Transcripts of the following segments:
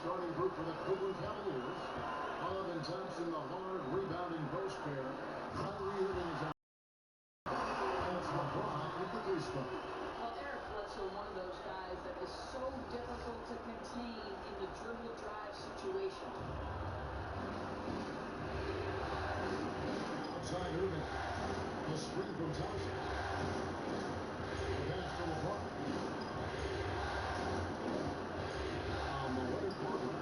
starting group for the Cleveland Cavaliers. Love and Thompson, the hard rebounding post pair. Kyrie Irving is out. And it's LeBron with the three spot. Well, Eric Bledsoe, one of those guys that is so difficult to contain in the dribble drive situation. Outside Irving. The screen from Thompson. The pass to LeBron. On the way forward.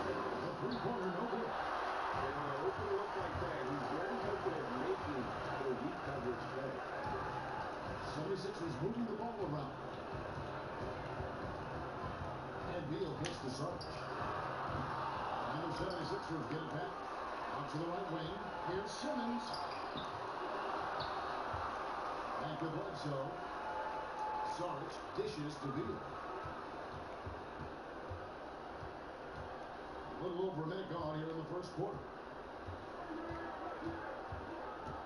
The three-pointer, no good. And when an open look like that, he's very good at making the weak coverage play. 76ers moving the ball around. And Beal gets the Sarge. And the 76ers get it back. Out to the right wing. Here's Simmons. Back to Bledsoe. Sarge dishes to Beal. A little over a minute gone here in the first quarter.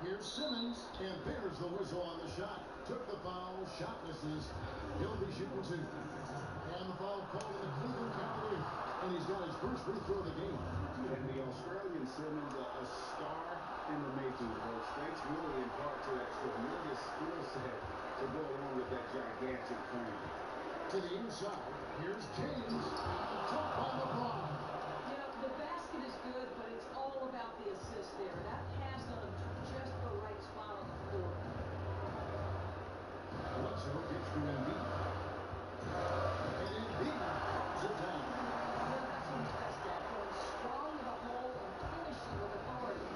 Here's Simmons, and there's the whistle on the shot. Took the foul, shot misses. He'll be shooting two. And the foul called to the Cleveland Cavaliers. And he's got his first free throw of the game. And the Australian Simmons, a star in the making, folks. Thanks really in part to that tremendous skill set to go along with that gigantic frame. To the inside, here's James. Topped by LeBron. You know, the basket is good, but it's all about the assist there. That pass on him to just the right spot on the floor. Bledsoe gets to Embiid. And Embiid throws it down. Yeah, that's what he's best at. Going strong to the hole and finishing with authority.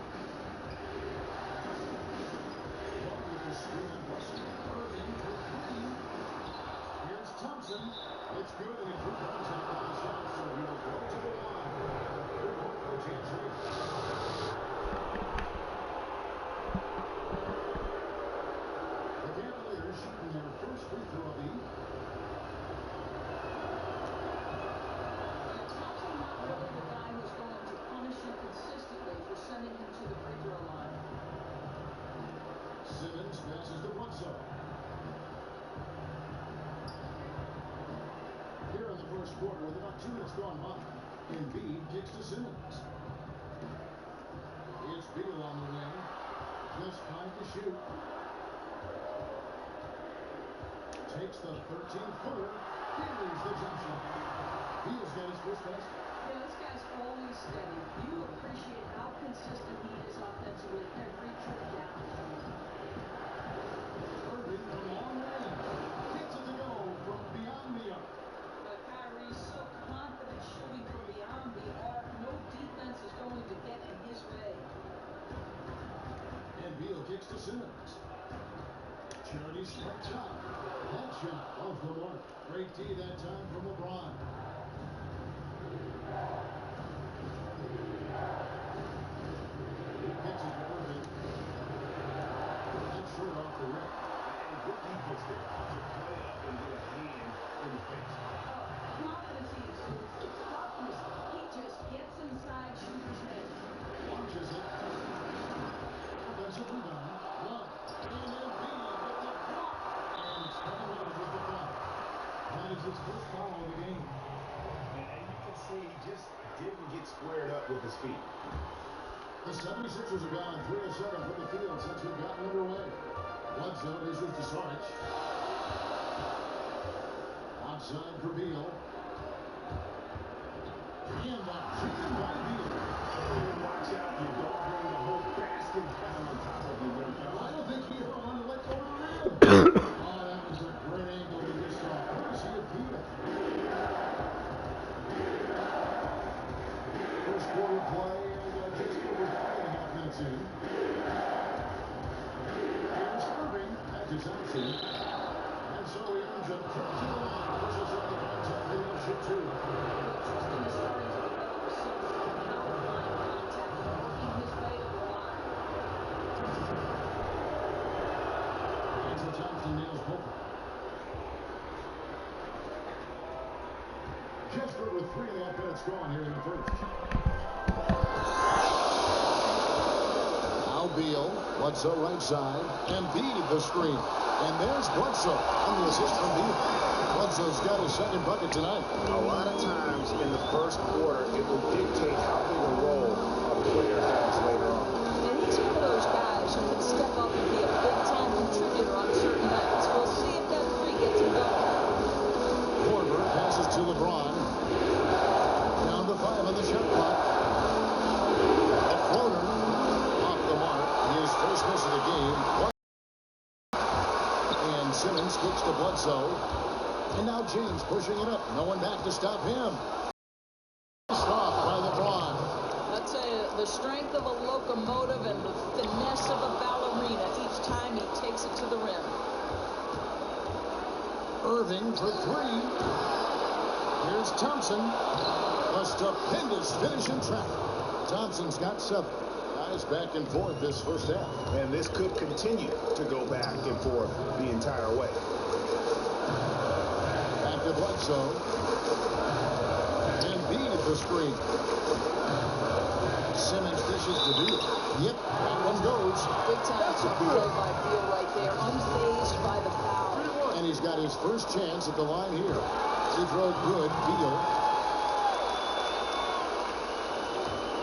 One with the screen and Russell. Irving for three. Here's Thompson. It's good, and he rebounds it on the shot, so he'll go to the line. Good point for James Reed. The Cavaliers shooting their first free throw of the evening. Thompson not really the guy who's going to punish him consistently for sending him to the free throw line. Simmons passes to Bledsoe. Here in the first quarter, with about 2 minutes gone by, Embiid kicks to Simmons. It's Beal on the wing. Just 5 to shoot. Takes the 13-footer. Here's the jump shot. Beal's got his first basket. Yeah, this guy's always steady. You appreciate how consistent he is offensively every trip down. Irving from long range. Gets it to go from beyond the arc. But Kyrie's so confident shooting from beyond the arc. No defense is going to get in his way. And Beal kicks to Simmons. Charity strike shot. That shot off the mark. Great D that time from LeBron. He gets it to Irving. That's short off the rim. And good defense there to play up and get a hand in the face. Confidence he exudes. It's toughness. He just gets inside shooters' heads. Launches it. Offensive rebound. Love. And Embiid with the block. And it's coming out with the foul. That is his first foul of the game. And you can see he just didn't get squared up with his feet. The 76ers have gone 3 of 7 from the field since we've gotten underway. Bledsoe dishes to Sarge. Outside for Beal. And the chicken by Beal. Watch out, you don't bring the whole basket down on top of you, young fella. I don't think he ever wanted to let go of the rim. Oh, that was a great angle we just saw. Courtesy of Beal. First quarter play, and just over 5.5 minutes in. Here's Irving. Back to Thompson. And so he earns a trip to the line. Pushes up the contact. They don't shoot two. Tristan is starting to develop a sense of how to find contact and working his way to the line. And so Thompson nails both. Just over 3.5 minutes gone here in the first. Now Beal, Bledsoe right side. Embiid the screen. And there's Bledsoe on the assist from Beal. Bledsoe's got his second bucket tonight. A lot of times in the first quarter, it will dictate how big a role a player has later on. And he's one of those guys who can step up and be a big-time contributor on certain nights. We'll see if that three gets him going. Korver passes to LeBron. Down to 5 on the shot clock. A floater off the mark. His first miss of the game. And Simmons kicks to Bledsoe. And now James pushing it up. No one back to stop him. Off by LeBron. I'd say the strength of a locomotive and the finesse of a ballerina each time he takes it to the rim. Irving for 3. Here's Thompson. A stupendous finish in traffic. Thompson's got 7. Guys back and forth this first half. And this could continue to go back and forth the entire way. Back to Bledsoe. And Beal the screen. Simmons dishes to Beal. Yep, that one goes. Big time play by Beal right there, unfazed by the foul. And he's got his first chance at the line here. Free throw good, Beal.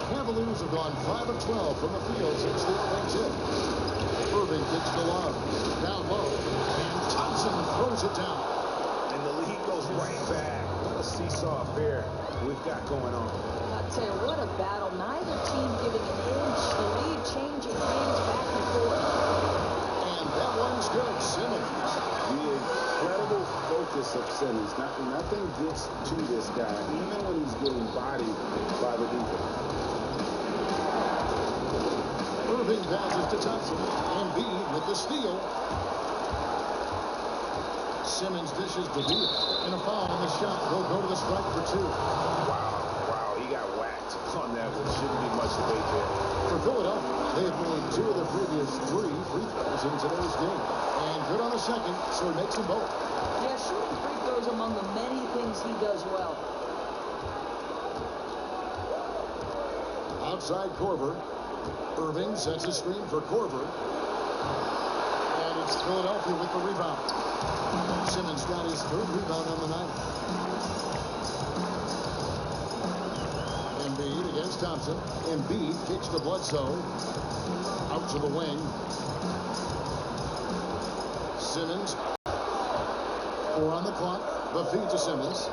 Cavaliers have gone 5 of 12 from the field since the opening tip. Irving kicks to Love. Down low. And Thompson throws it down. And the lead goes right back. What a seesaw affair we've got going on. I'll tell you, what a battle. Neither team giving an inch. The lead changing hands back and forth. And that one's good. Simmons. The incredible focus of Simmons. Nothing gets to this guy, even when he's getting bodied by the defense. Irving passes to Thompson. Embiid with the steal. Simmons dishes to Beal. And a foul on the shot. They'll go to the strike for 2. Wow, he got whacked on that one. Shouldn't be much debate there. For Philadelphia, they have made 2 of their previous 3 free throws in today's game. And good on the second, so he makes them both. Yeah, shooting free throws among the many things he does well. Outside Korver. Irving sets a screen for Korver. And it's Philadelphia with the rebound. Simmons got his 3rd rebound on the night. Embiid against Thompson. Embiid kicks to Bledsoe. Out to the wing. Simmons. 4 on the clock. The feed to Simmons.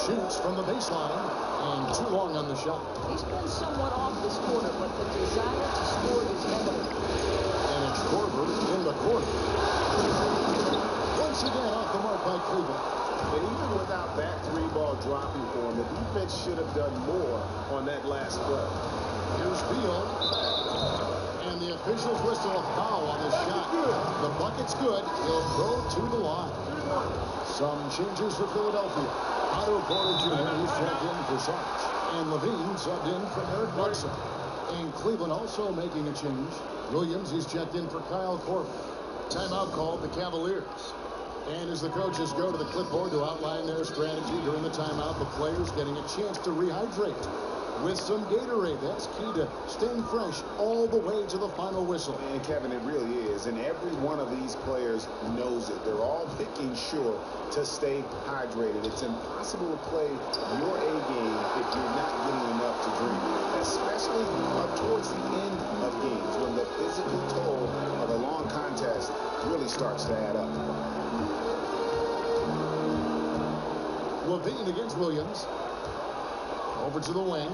Shoots from the baseline. And too long on the shot. He's been somewhat off this quarter, but the desire to score is evident. And it's Korver in the corner. Once again off the mark by Cleveland. And even without that 3-ball dropping for him, the defense should have done more on that last play. Here's Beal. And the officials whistle a foul on the shot. The bucket's good. He'll go to the line. Some changes for Philadelphia. Otto Porter Jr. He's checked in for Sarge. And Levine subbed in for Eric Bledsoe. And Cleveland also making a change. Williams, he's checked in for Kyle Korver. Timeout called the Cavaliers. And as the coaches go to the clipboard to outline their strategy during the timeout, the players getting a chance to rehydrate with some Gatorade. That's key to staying fresh all the way to the final whistle. And Kevin, it really is. And every one of these players knows it. They're all making sure to stay hydrated. It's impossible to play your A game if you're not getting enough to drink, especially up towards the end of games when the physical toll of a long contest really starts to add up. Levine against Williams. Over to the wing.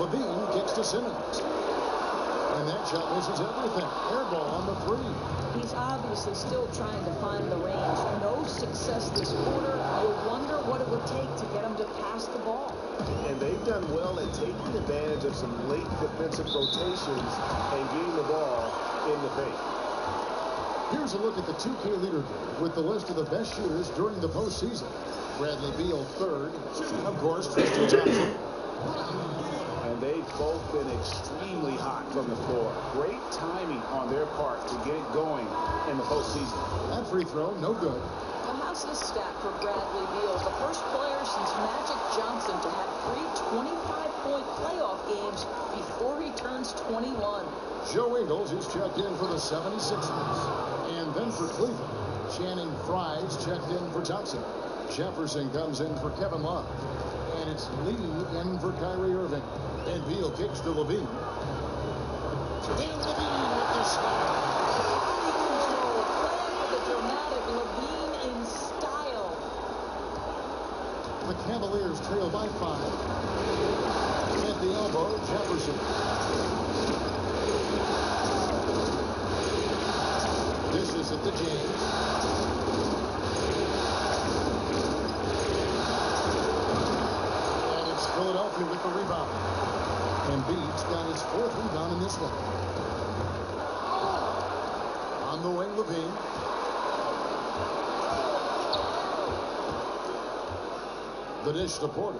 Levine kicks to Simmons. And that shot misses everything. Air ball on the 3. He's obviously still trying to find the range. No success this quarter. You'll wonder what it would take to get him to pass the ball. And they've done well at taking advantage of some late defensive rotations and getting the ball in the paint. Here's a look at the 2K leaderboard with the list of the best shooters during the postseason. Bradley Beal 3rd. Of course, Tristan Thompson. And they've both been extremely hot from the floor. Great timing on their part to get it going in the postseason. That free throw, no good. I how's this stat for Bradley Beal? The first player since Magic Johnson to have 3 25-point playoff games before he turns 21. Joe Ingles is checked in for the 76ers. And then for Cleveland, Channing Frye's checked in for Thompson. Jefferson comes in for Kevin Love. And it's Lee in for Kyrie Irving. And Beal kicks to Levine. And Levine with the stop. Playing with a dramatic Levine in style. The Cavaliers trail by 5. At the elbow, Jefferson. Dishes it to James. And it's Philadelphia with the rebound. Embiid's got his 4th rebound in this one. On the wing, Levine. The dish to Porter.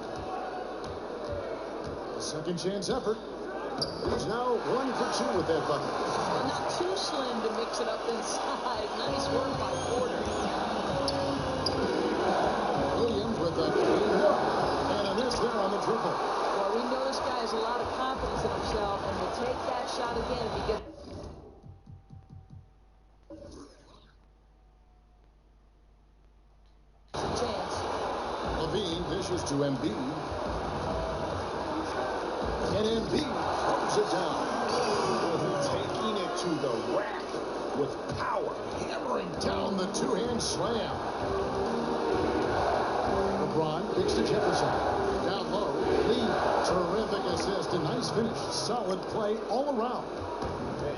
A second chance effort. He's now 1 for 2 with that bucket. Not too slim to mix it up inside. Nice work by Porter. Williams with a clean look. And a miss there on the triple. Well, we know this guy has a lot of confidence in himself and will take that shot again if he gets a chance. Levine dishes to Embiid. And Embiid throws it down. Taking it to the rack with power. Hammering down the two-hand slam. LeBron kicks to Jefferson. Down low. Lee. Terrific assist. A nice finish. Solid play all around.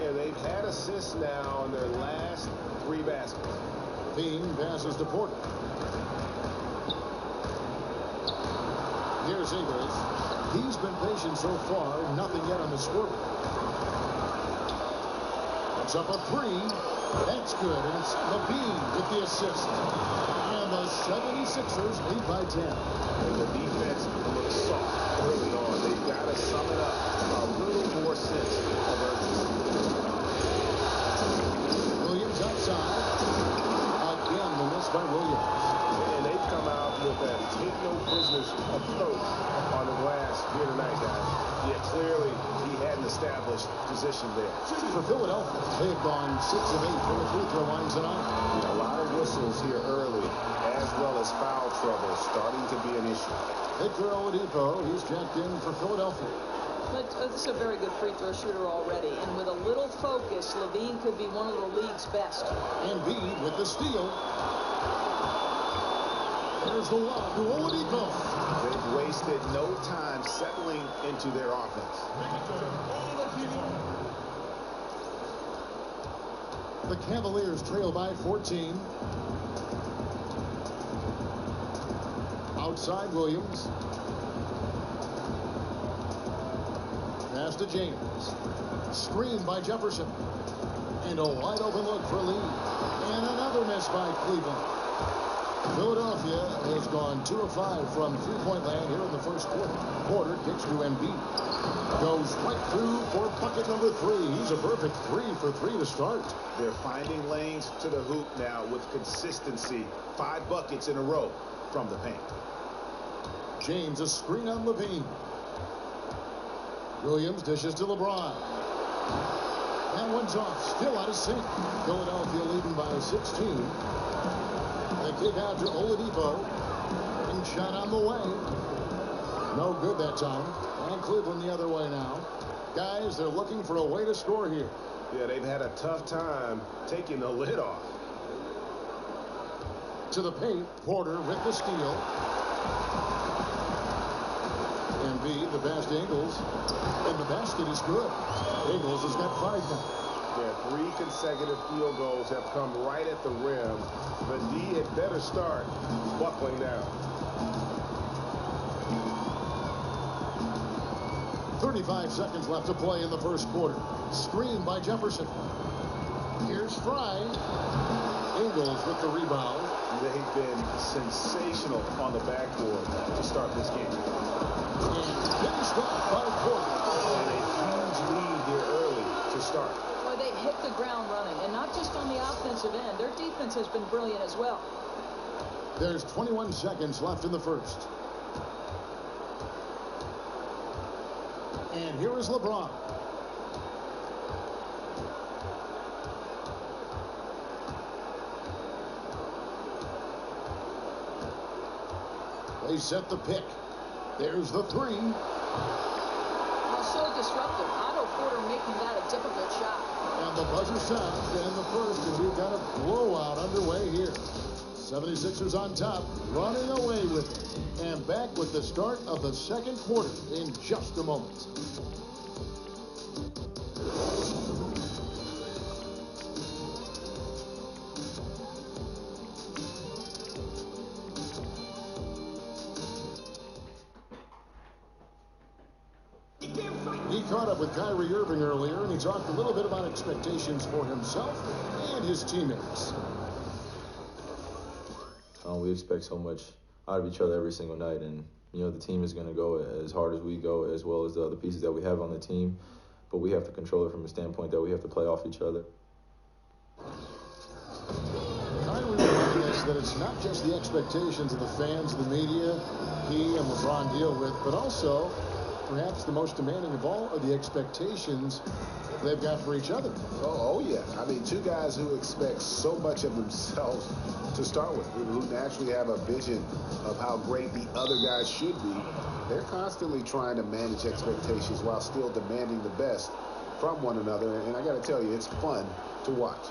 And they've had assists now on their last 3 baskets. Levine passes to Porter. Here's Ingles. He's been patient so far. Nothing yet on the scoreboard. It's up a 3. That's good. And it's Levine with the assist. And the 76ers lead by 10. And the defense looks soft early on. They've got to sum it up. A little more sense of urgency. Williams outside. Again, the miss by Williams. And they've come out with that take-no-business approach on the glass here tonight, guys. Yeah, clearly he had an established position there. For Philadelphia, they've gone 6 of 8 from the free throw line tonight. A lot of whistles here early, as well as foul trouble starting to be an issue. Victor Oladipo, he's checked in for Philadelphia. But this is a very good free throw shooter already. And with a little focus, Levine could be one of the league's best. Embiid with the steal. There's the lob to Oladipo. They've wasted no time settling into their offense. The Cavaliers trail by 14. Outside Williams. Pass to James. Screen by Jefferson. And a wide open look for Lee. And another miss by Cleveland. Philadelphia has gone 2 of 5 from three-point land here in the first quarter. Porter kicks to Embiid. Goes right through for bucket number 3. He's a perfect 3 for 3 to start. They're finding lanes to the hoop now with consistency. 5 buckets in a row from the paint. James, a screen on Levine. Williams dishes to LeBron. That one's off. Still out of sync. Philadelphia leading by 16. They kick out to Oladipo. And shot on the way. No good that time. And Cleveland the other way now. Guys, they're looking for a way to score here. Yeah, they've had a tough time taking the lid off. To the paint. Porter with the steal. Embiid, the pass to Ingles. And the basket is good. Ingles has got 5 now. Yeah, 3 consecutive field goals have come right at the rim. But D had better start buckling down. 35 seconds left to play in the first quarter. Screen by Jefferson. Here's Fry. Ingles with the rebound. They've been sensational on the backboard to start this game. And finished off by Porter. And a huge lead here early to start. Well, they hit the ground running, and not just on the offensive end. Their defense has been brilliant as well. There's 21 seconds left in the first. And here is LeBron. They set the pick. There's the three. Well, so disruptive. Otto Porter making that a difficult shot. And the buzzer sounds, and the first, and we've got a blowout underway here. 76ers on top, running away with it. And back with the start of the second quarter in just a moment. He caught up with Kyrie Irving earlier, and he talked a little bit about expectations for himself and his teammates. We expect so much out of each other every single night, and the team is going to go as hard as we go, as well as the other pieces that we have on the team. But we have to control it from a standpoint that we have to play off each other. Kyrie reminded us that it's not just the expectations of the fans, the media, he and LeBron deal with, but also perhaps the most demanding of all are the expectations they've got for each other. Oh yeah. I mean, two guys who expect so much of themselves to start with, who naturally have a vision of how great the other guys should be. They're constantly trying to manage expectations while still demanding the best from one another. And I got to tell you, it's fun to watch.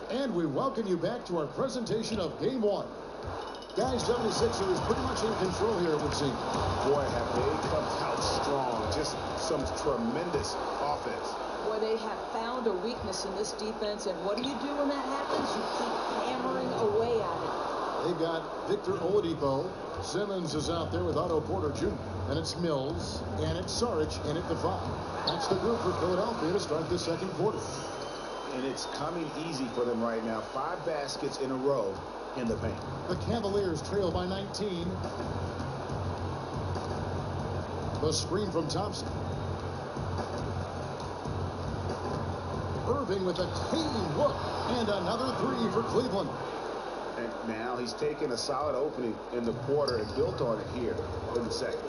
And we welcome you back to our presentation of Game 1. Guys, 76ers pretty much in control here, it would seem. Boy, have they come out strong. Just some tremendous offense. Boy, they have found a weakness in this defense, and what do you do when that happens? You keep hammering away at it. They've got Victor Oladipo. Simmons is out there with Otto Porter Jr. And it's Mills, and it's Saric, and at the foul. That's the group for Philadelphia to start the second quarter. And it's coming easy for them right now. 5 baskets in a row in the paint. The Cavaliers trail by 19. The screen from Thompson. Irving with a clean look. And another three for Cleveland. And now he's taken a solid opening in the quarter and built on it here in the second.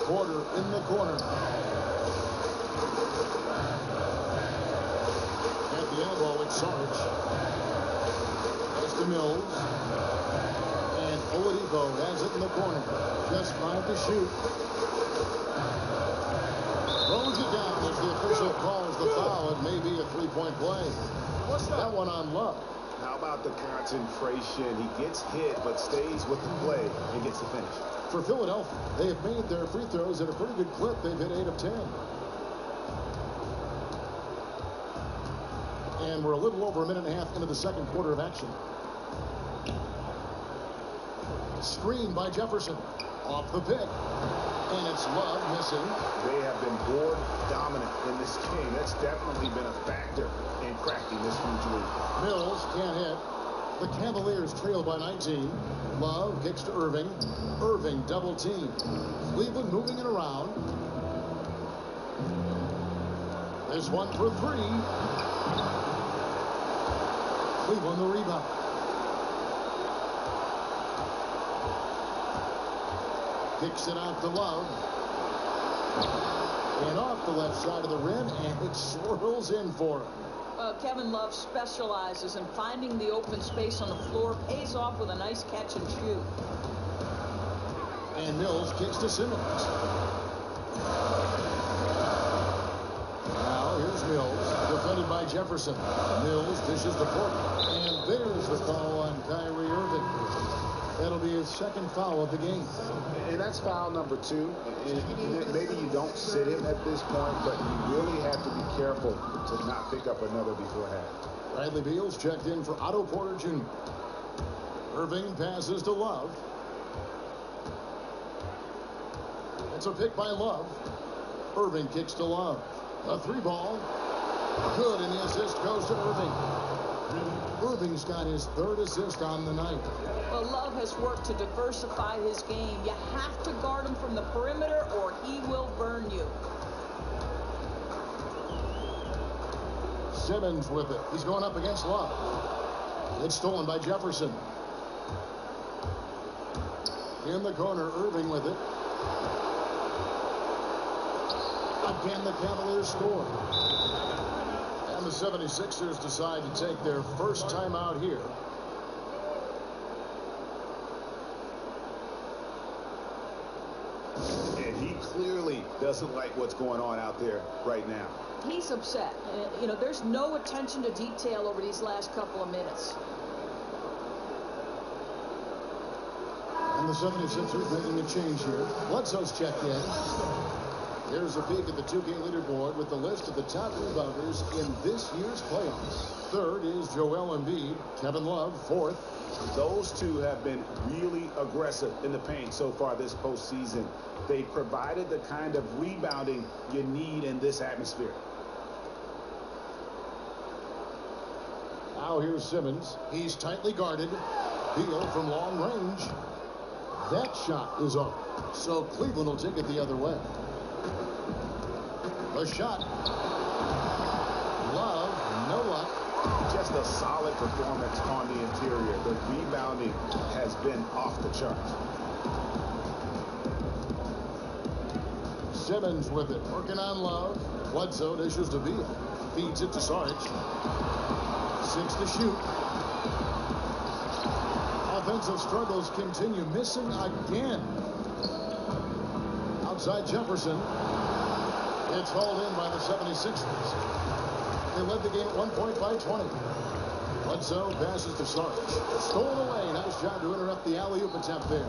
Porter in the corner. At the elbow, it's Saric. That's to Mills. And Oladipo has it in the corner. Just 5 to shoot. Throws it down as the official calls the foul. It may be a three-point play. What's that one on Love? How about the concentration? He gets hit but stays with the play and gets the finish. For Philadelphia, they have made their free throws at a pretty good clip. They've hit 8 of 10. And we're a little over a minute and a half into the second quarter of action. Screen by Jefferson. Off the pick. And it's Love missing. They have been board dominant in this game. That's definitely been a factor in cracking this huge lead. Mills can't hit. The Cavaliers trail by 19. Love kicks to Irving. Irving double team. Cleveland moving it around. There's one for three. Cleveland the rebound. Kicks it out to Love. And off the left side of the rim, and it swirls in for him. Kevin Love specializes in finding the open space on the floor, pays off with a nice catch and shoot. And Mills kicks to Simmons. Now here's Mills, defended by Jefferson. Mills dishes to Porter. And there's the call on Kyrie Irving. That'll be his second foul of the game. And that's foul number 2. And maybe you don't sit him at this point, but you really have to be careful to not pick up another beforehand. Bradley Beal's checked in for Otto Porter Jr. Irving passes to Love. It's a pick by Love. Irving kicks to Love. A 3-ball. Good, and the assist goes to Irving. Irving's got his 3rd assist on the night. Well, Love has worked to diversify his game. You have to guard him from the perimeter or he will burn you. Simmons with it. He's going up against Love. It's stolen by Jefferson. In the corner, Irving with it. Again, the Cavaliers score. And the 76ers decide to take their first timeout here. And he clearly doesn't like what's going on out there right now. He's upset. You know, there's no attention to detail over these last couple of minutes. And the 76ers making a change here. Bledsoe's checked in. Here's a peek at the 2K leaderboard with the list of the top rebounders in this year's playoffs. Third is Joel Embiid. Kevin Love, fourth. Those two have been really aggressive in the paint so far this postseason. They provided the kind of rebounding you need in this atmosphere. Now here's Simmons. He's tightly guarded. Beal from long range. That shot is off. So Cleveland will take it the other way. The shot. Love, no luck. Just a solid performance on the interior. The rebounding has been off the charts. Simmons with it. Working on Love. Bledsoe dishes to Beal. Feeds it to Sarge. 6 to shoot. Offensive struggles continue. Missing again. Outside Jefferson. It's hauled in by the 76ers. They led the game at 1 point by 20. Bledsoe passes to Sarge. Stolen away. Nice job to interrupt the alley-oop attempt there.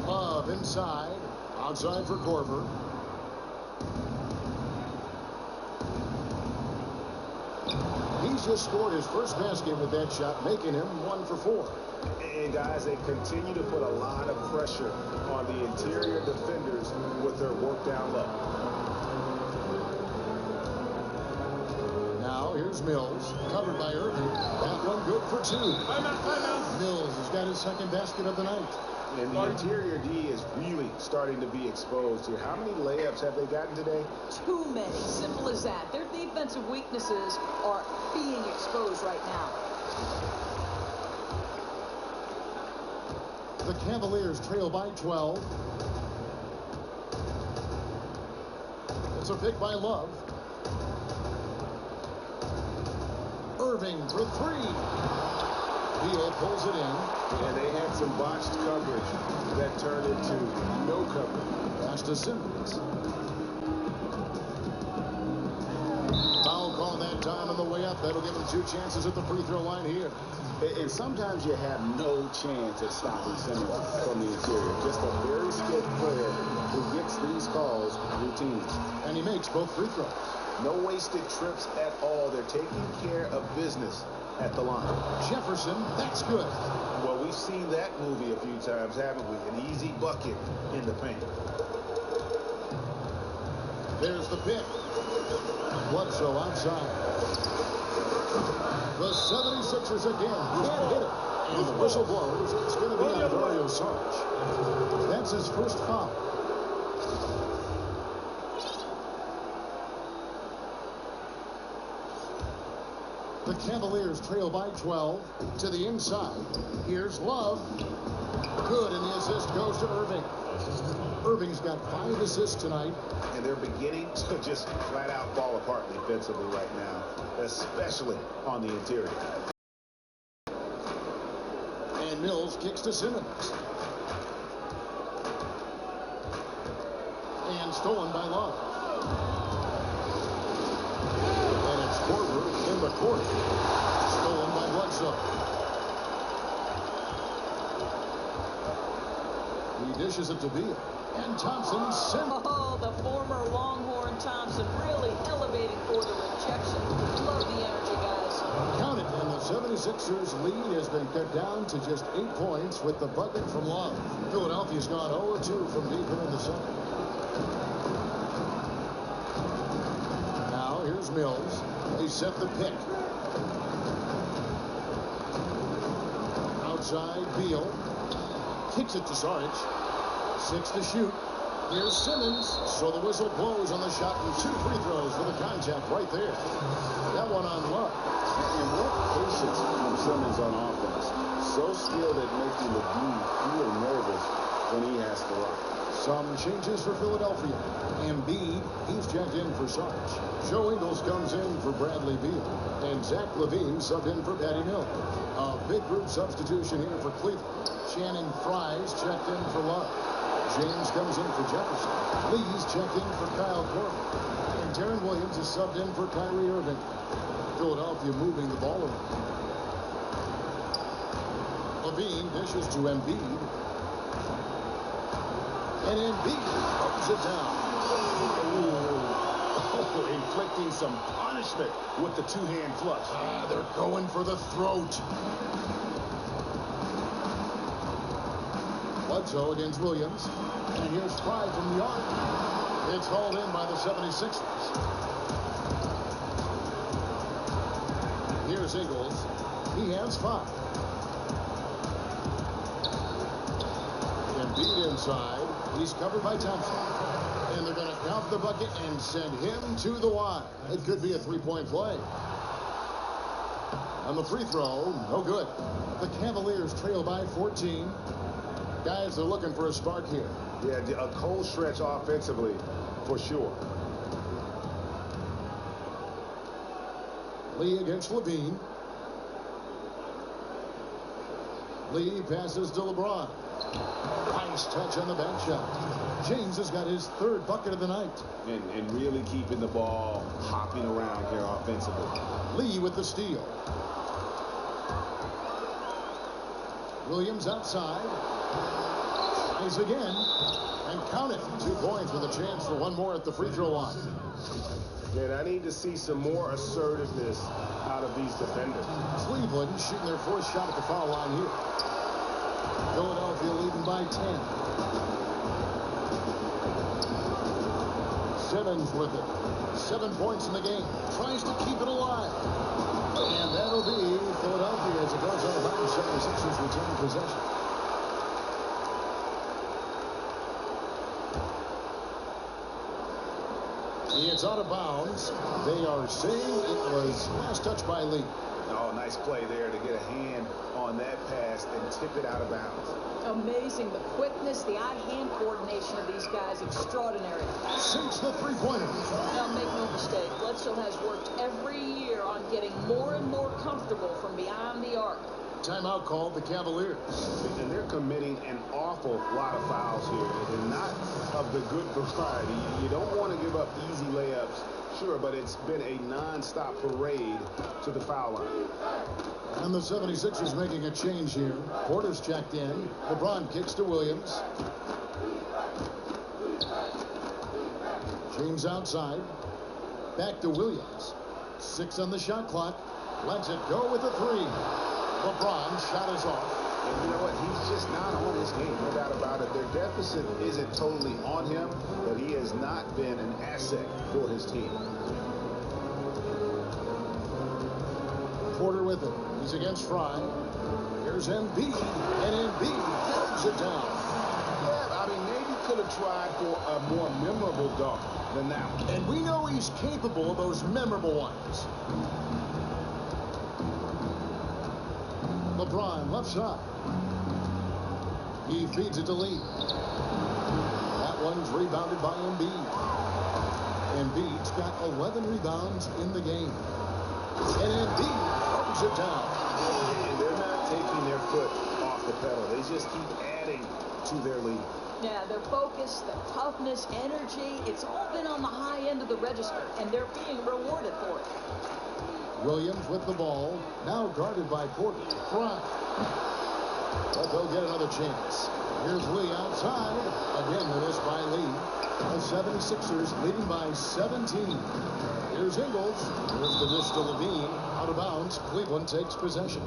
Love inside. Outside for Korver. He's just scored his first basket with that shot, making him 1 for 4. And guys, they continue to put a lot of pressure on the interior defenders with their work down low. Now here's Mills, covered by Irving. That one good for 2. Mills has got his second basket of the night. And the interior D is really starting to be exposed here. How many layups have they gotten today? Too many. Simple as that. Their defensive weaknesses are being exposed right now. The Cavaliers trail by 12. It's a pick by Love. Irving for 3. Beal pulls it in. And they had some botched coverage that turned into no coverage. Pass to Simmons. Foul call that time on the way up. That'll give him 2 chances at the free throw line here. And sometimes you have no chance at stopping Simmons from the interior. Just a very skilled player who gets these calls routinely. And he makes both free throws. No wasted trips at all. They're taking care of business at the line. Jefferson, that's good. Well, we've seen that movie a few times, haven't we? An easy bucket in the paint. There's the pick. Bledsoe outside. The 76ers again. Can't hit it. And the whistle blows. It's going to be on Dario Sarge. That's his first foul. The Cavaliers trail by 12 to the inside. Here's Love. Good, and the assist goes to Irving. Irving's got 5 assists tonight. And they're beginning to just flat out fall apart defensively right now, especially on the interior. And Mills kicks to Simmons. And stolen by Love. And it's Korver in the court. Stolen by Bledsoe. He dishes it to Beal. And Thompson Simmons. Oh, the former Longhorn Thompson really elevating for the rejection. Love the energy, guys. Count it, and the 76ers lead has been cut down to just 8 points with the bucket from Love. Philadelphia's gone 0-2 from deep in the second. Now here's Mills. He set the pick. Outside Beal. Kicks it to Sarge. 6 to shoot. Here's Simmons. So the whistle blows on the shot and 2 free throws for the contact right there. That one on Love. And what patience from Simmons on offense. So skilled at making LeBron feel nervous when he has to rock. Some changes for Philadelphia. Embiid, he's checked in for Sarge. Joe Ingles comes in for Bradley Beal. And Zach LaVine subbed in for Patty Mills. A big group substitution here for Cleveland. Channing Frye's checked in for Love. James comes in for Jefferson. Lee's checked in for Kyle Korver. And Darren Williams is subbed in for Kyrie Irving. Philadelphia moving the ball around. LaVine dishes to Embiid. And Embiid throws it down. Oh, inflicting some punishment with the 2-hand flush. They're going for the throat. Bledsoe against Williams. And here's Fry from the arc. It's hauled in by the 76ers. Here's Ingles. He has 5. Embiid inside. He's covered by Thompson. And they're going to count the bucket and send him to the line. It could be a 3-point play. On the free throw, no good. The Cavaliers trail by 14. Guys are looking for a spark here. Yeah, a cold stretch offensively, for sure. Lee against Levine. Lee passes to LeBron. Nice touch on the back shot. James has got his 3rd bucket of the night. And really keeping the ball hopping around here offensively. Lee with the steal. Williams outside. Tries again. And count it. 2 points with a chance for 1 more at the free throw line. Man, I need to see some more assertiveness out of these defenders. Cleveland shooting their 4th shot at the foul line here. Philadelphia leading by 10. Simmons with it. 7 points in the game. Tries to keep it alive. And that'll be Philadelphia as it goes on about the 76ers retain possession. It's out of bounds. They are saying it was last touch by Lee. Oh, nice play there to get a hand on that pass and tip it out of bounds. Amazing. The quickness, the eye-hand coordination of these guys, extraordinary. Sinks the 3-pointer. Now, make no mistake, Bledsoe has worked every year on getting more and more comfortable from behind the arc. Timeout called the Cavaliers. And they're committing an awful lot of fouls here, and not of the good variety. You don't want to give up easy layups, sure, but it's been a non-stop parade to the foul line. And the 76ers making a change here. Porter's checked in. LeBron kicks to Williams. James outside. Back to Williams. 6 on the shot clock. Lets it go with a 3. LeBron shot is off. And you know what? He's just not on his game, no doubt about it. Their deficit isn't totally on him, but he has not been an asset for his team. Porter with it. He's against Fry. Here's Embiid. And Embiid throws it down. Yeah, I mean, maybe could have tried for a more memorable dunk than that one. And we know he's capable of those memorable ones. LeBron left side. He feeds it to Lee. That one's rebounded by Embiid. Embiid's got 11 rebounds in the game. And Embiid throws it down. And they're not taking their foot off the pedal. They just keep adding to their lead. Yeah, their focus, their toughness, energy, it's all been on the high end of the register, and they're being rewarded for it. Williams with the ball, now guarded by Porter. Fry. But they'll get another chance. Here's Lee outside. Again, the miss by Lee. The 76ers leading by 17. Here's Ingles. Here's the dish to Levine. Out of bounds. Cleveland takes possession.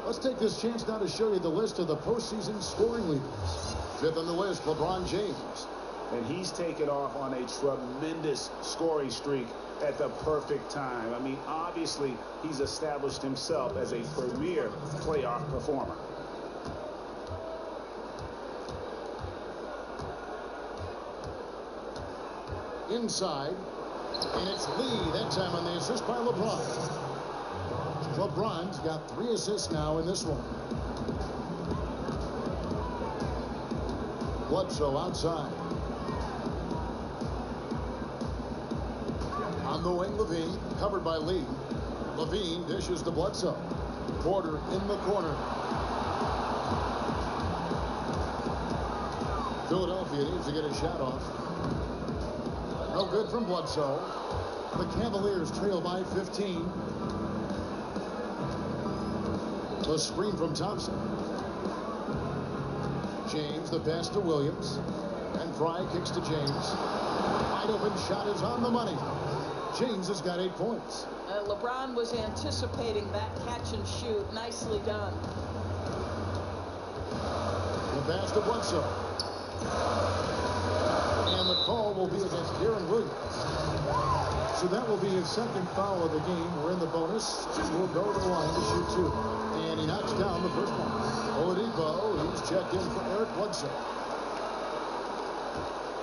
Let's take this chance now to show you the list of the postseason scoring leaders. 5th on the list, LeBron James. And he's taken off on a tremendous scoring streak at the perfect time. I mean, obviously, he's established himself as a premier playoff performer. inside. And it's Lee that time on the assist by LeBron. LeBron's got 3 assists now in this one. Bledsoe outside. On the wing, Levine, covered by Lee. Levine dishes to Bledsoe. Porter in the corner. Philadelphia needs to get a shot off. No good from Bledsoe. The Cavaliers trail by 15. The screen from Thompson. James, the pass to Williams. And Fry kicks to James. Wide open shot is on the money. James has got 8 points. LeBron was anticipating that catch and shoot. Nicely done. The pass to Bledsoe. And the call will be against Aaron Williams. So that will be his second foul of the game. We're in the bonus. We'll go to the line to shoot 2. And he knocks down the first one. Oladipo, he's checked in for Eric Bledsoe.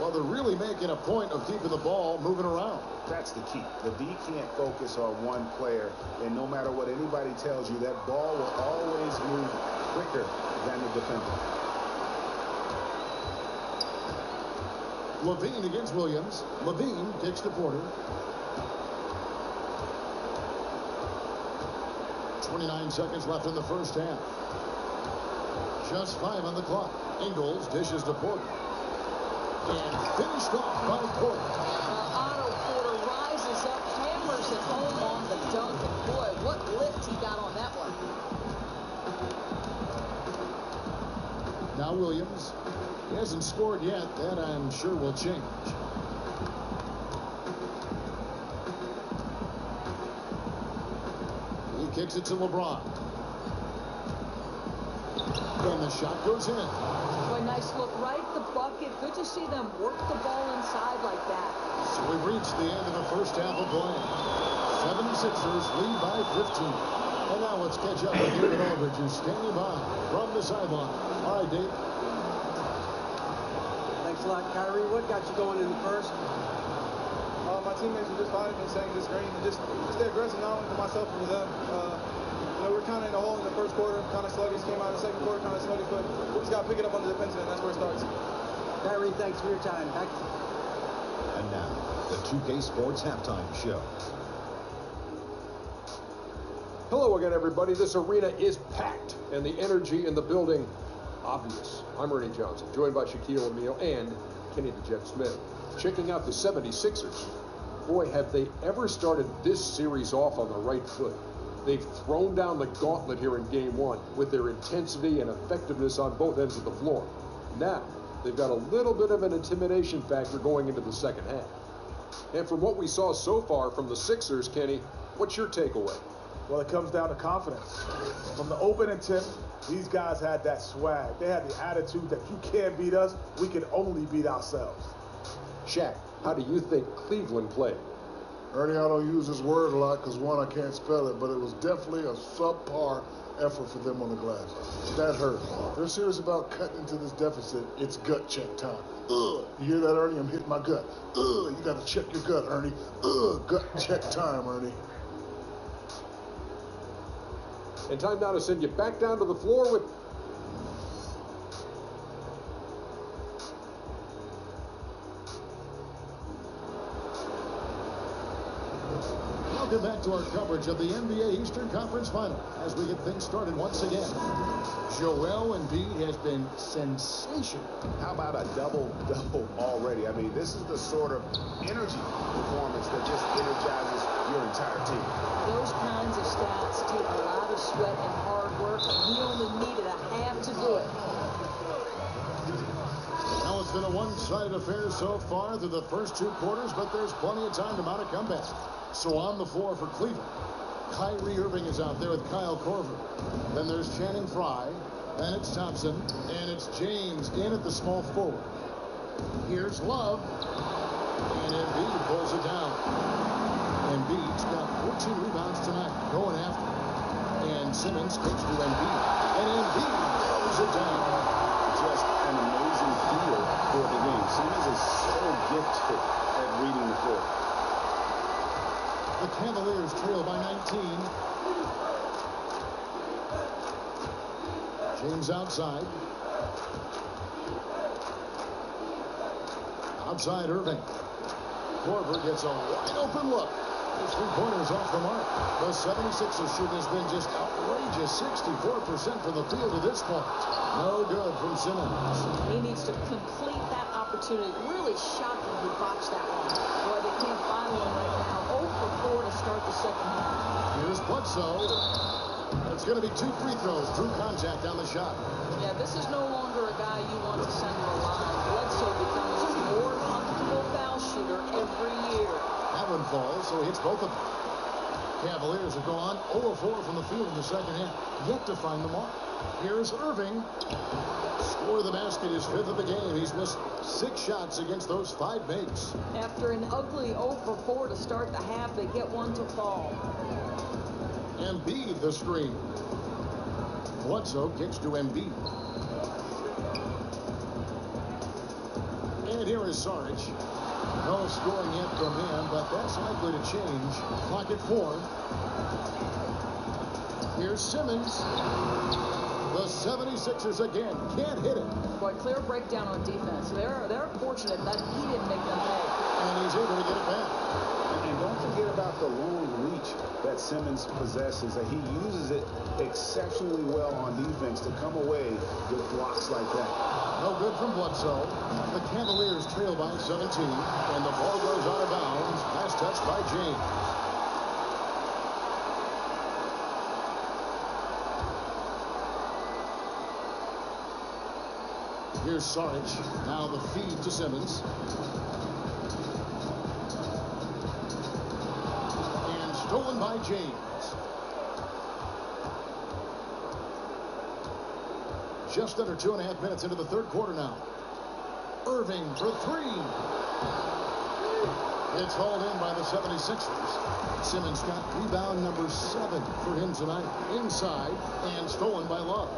Well, they're really making a point of keeping the ball moving around. That's the key. The D can't focus on one player, and no matter what anybody tells you, that ball will always move quicker than the defender. Levine against Williams. Levine kicks to Porter. 29 seconds left in the first half. Just 5 on the clock. Ingles dishes to Porter. And finished off by Porter. Otto Porter rises up, hammers it home on the dunk. And boy, what lift he got on that one. Now Williams. He hasn't scored yet. That I'm sure will change. He kicks it to LeBron. And the shot goes in. Boy, nice look right at the bucket. Good to see them work the ball inside like that. So we've reached the end of the first half of play. 76ers lead by 15. And now let's catch up with David Aldridge, who's standing by from the sideline. All right, Dave. Thanks a lot, Kyrie. What got you going in the first? My teammates were just finding me, saying the screen, and just stay aggressive, not only for myself but for them. We're kind of in a hole in the first quarter, kind of sluggish. Came out in the second quarter, kind of sluggish, but we just got to pick it up on the defensive end. That's where it starts. Kyrie, thanks for your time. Back. And now, the 2K Sports Halftime Show. Hello again, everybody. This arena is packed, and the energy in the building obvious. I'm Ernie Johnson, joined by Shaquille O'Neal and Kenny the Jet Smith. Checking out the 76ers. Boy, have they ever started this series off on the right foot. They've thrown down the gauntlet here in Game 1 with their intensity and effectiveness on both ends of the floor. Now, they've got a little bit of an intimidation factor going into the second half. And from what we saw so far from the Sixers, Kenny, what's your takeaway? Well, it comes down to confidence. From the opening tip, these guys had that swag. They had the attitude that you can't beat us, we can only beat ourselves. Shaq, how do you think Cleveland played? Ernie, I don't use this word a lot because, one, I can't spell it, but it was definitely a subpar effort for them on the glass. That hurt. They're serious about cutting into this deficit. It's gut check time. Ugh. You hear that, Ernie? I'm hitting my gut. Ugh. You got to check your gut, Ernie. Ugh. Gut check time, Ernie. And time now to send you back down to the floor with... Welcome back to our coverage of the NBA Eastern Conference Final as we get things started once again. Joel Embiid has been sensational. How about a double-double already? I mean, this is the sort of energy performance that just energizes your entire team. Those kinds of stats take a lot of sweat and hard work, and he only needed a half to do it. Now it's been a one-sided affair so far through the first 2 quarters, but there's plenty of time to mount a comeback. So on the floor for Cleveland, Kyrie Irving is out there with Kyle Korver. Then there's Channing Frye, then it's Thompson, and it's James in at the small forward. Here's Love, and Embiid pulls it down. Embiid's got 14 rebounds tonight, going after it. And Simmons kicks to Embiid, and Embiid throws it down. Just an amazing feel for the game. Simmons is so gifted at reading the floor. The Cavaliers trail by 19. James outside. Outside Irving. Korver gets a wide open look. His three-pointers off the mark. The 76ers shooting has been just outrageous. 64% from the field to this point. No good from Simmons. He needs to complete that opportunity. Really shocking he botched that one. Boy, they can't find one right now. 0 for 4 to start the second half. Here's Bledsoe. It's going to be 2 free throws. Drew contact on the shot. Yeah, this is no longer a guy you want to send to the line. Bledsoe becomes a more comfortable foul shooter every year. That one falls, so he hits both of them. Cavaliers have gone 0 of 4 from the field in the second half. Yet to find the mark. Here's Irving. Score the basket, his 5th of the game. He's missed 6 shots against those 5 mates. After an ugly 0 for 4 to start the half, they get one to fall. Embiid the screen. Bledsoe kicks to Embiid. And here is Saric. No scoring yet from him, but that's likely to change. Clock at 4. Here's Simmons. The 76ers again can't hit it. Boy, clear breakdown on defense. They're fortunate that he didn't make them pay. And he's able to get it back. And don't forget about the long reach that Simmons possesses. He uses it exceptionally well on defense to come away with blocks like that. No good from Bledsoe. The Cavaliers trail by 17, and the ball goes out of bounds. Last touch by James. Here's Saric. Now the feed to Simmons. And stolen by James. Just under 2.5 minutes into the third quarter now. Irving for 3. It's hauled in by the 76ers. Simmons got rebound number 7 for him tonight. Inside and stolen by Love.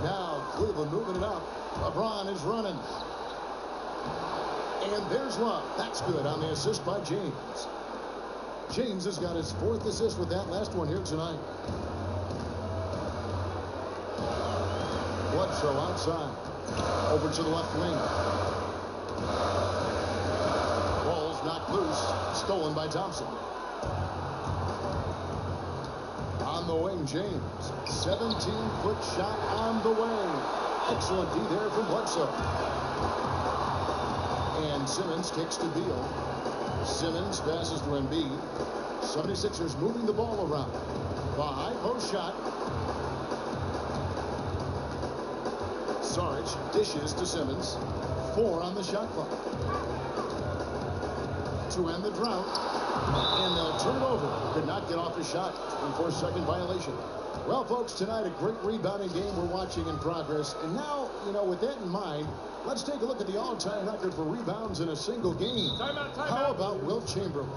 Now Cleveland moving it up. LeBron is running. And there's Love. That's good on the assist by James. James has got his 4th assist with that last one here tonight. Bledsoe outside. Over to the left wing. Ball's knocked loose. Stolen by Thompson. On the wing, James. 17-foot shot on the way. Excellent D there from Bledsoe. And Simmons kicks to Beal. Simmons passes to Embiid. 76ers moving the ball around. The high post shot. Saric dishes to Simmons. 4 on the shot clock. To end the drought. And they'll turn it over. Could not get off the shot. 24-second violation. Well, folks, tonight a great rebounding game we're watching in progress. And now, with that in mind, let's take a look at the all-time record for rebounds in a single game. How about Wilt Chamberlain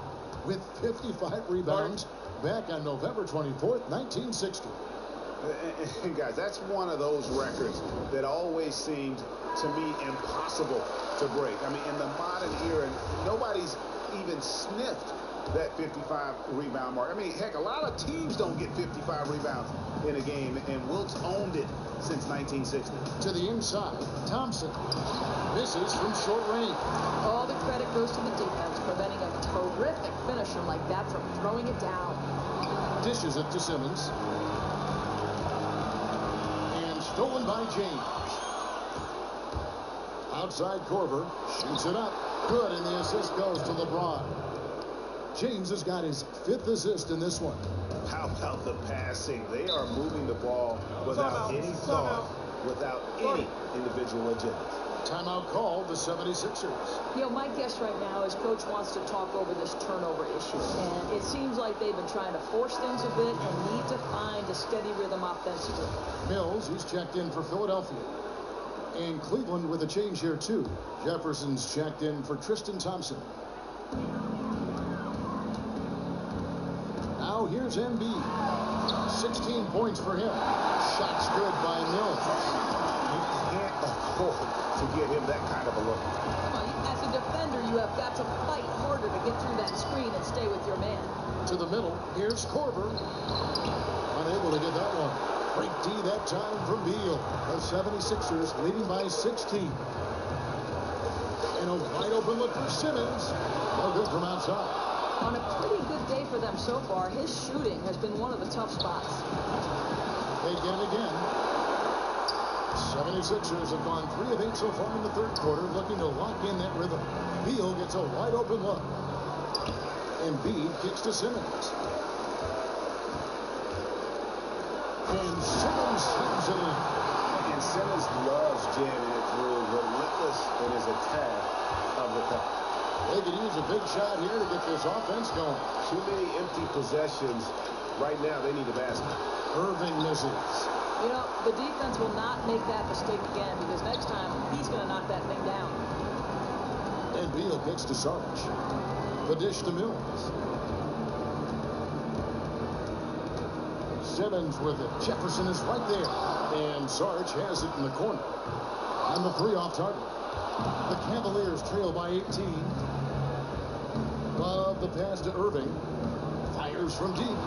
with 55 rebounds back on November 24th, 1960. And guys, that's one of those records that always seemed to me impossible to break. I mean, in the modern era, nobody's even sniffed that 55 rebound mark. I mean, heck, a lot of teams don't get 55 rebounds in a game, and Wilt's owned it since 1960. To the inside, Thompson misses from short range. All the credit goes to the defense, preventing a terrific finisher like that from throwing it down. Dishes it to Simmons. And stolen by James. Outside Korver shoots it up. Good, and the assist goes to LeBron. James has got his 5th assist in this one. How about the passing? They are moving the ball without any thought, without any individual agility. Timeout called the 76ers. My guess right now is Coach wants to talk over this turnover issue. And it seems like they've been trying to force things a bit and need to find a steady rhythm offensively. Mills, he's checked in for Philadelphia. And Cleveland with a change here, too. Jefferson's checked in for Tristan Thompson. Now here's Embiid. 16 points for him. Shots good by Mills. You can't afford to give him that kind of a look. Come on, as a defender, you have got to fight harder to through that screen and stay with your man. To the middle. Here's Korver. Unable to get that one. Great D that time from Beal. The 76ers leading by 16. And a wide open look for Simmons. No good from outside. On a pretty good day for them so far, his shooting has been one of the tough spots. They get it again. 76ers have gone 3 of 8 so far in the third quarter, looking to lock in that rhythm. Beal gets a wide open look. Embiid kicks to Simmons. And Simmons slams it in. And Simmons loves jamming it through, relentless in his attack of the cup. They could use a big shot here to get this offense going. Too many empty possessions. Right now, they need a basket. Irving misses. You know, the defense will not make that mistake again because next time he's going to knock that thing down. And Beal kicks to Sarge. The dish to Mills. Simmons with it. Jefferson is right there. And Sarge has it in the corner. And the 3 off target. The Cavaliers trail by 18. Love the pass to Irving. Fires from deep.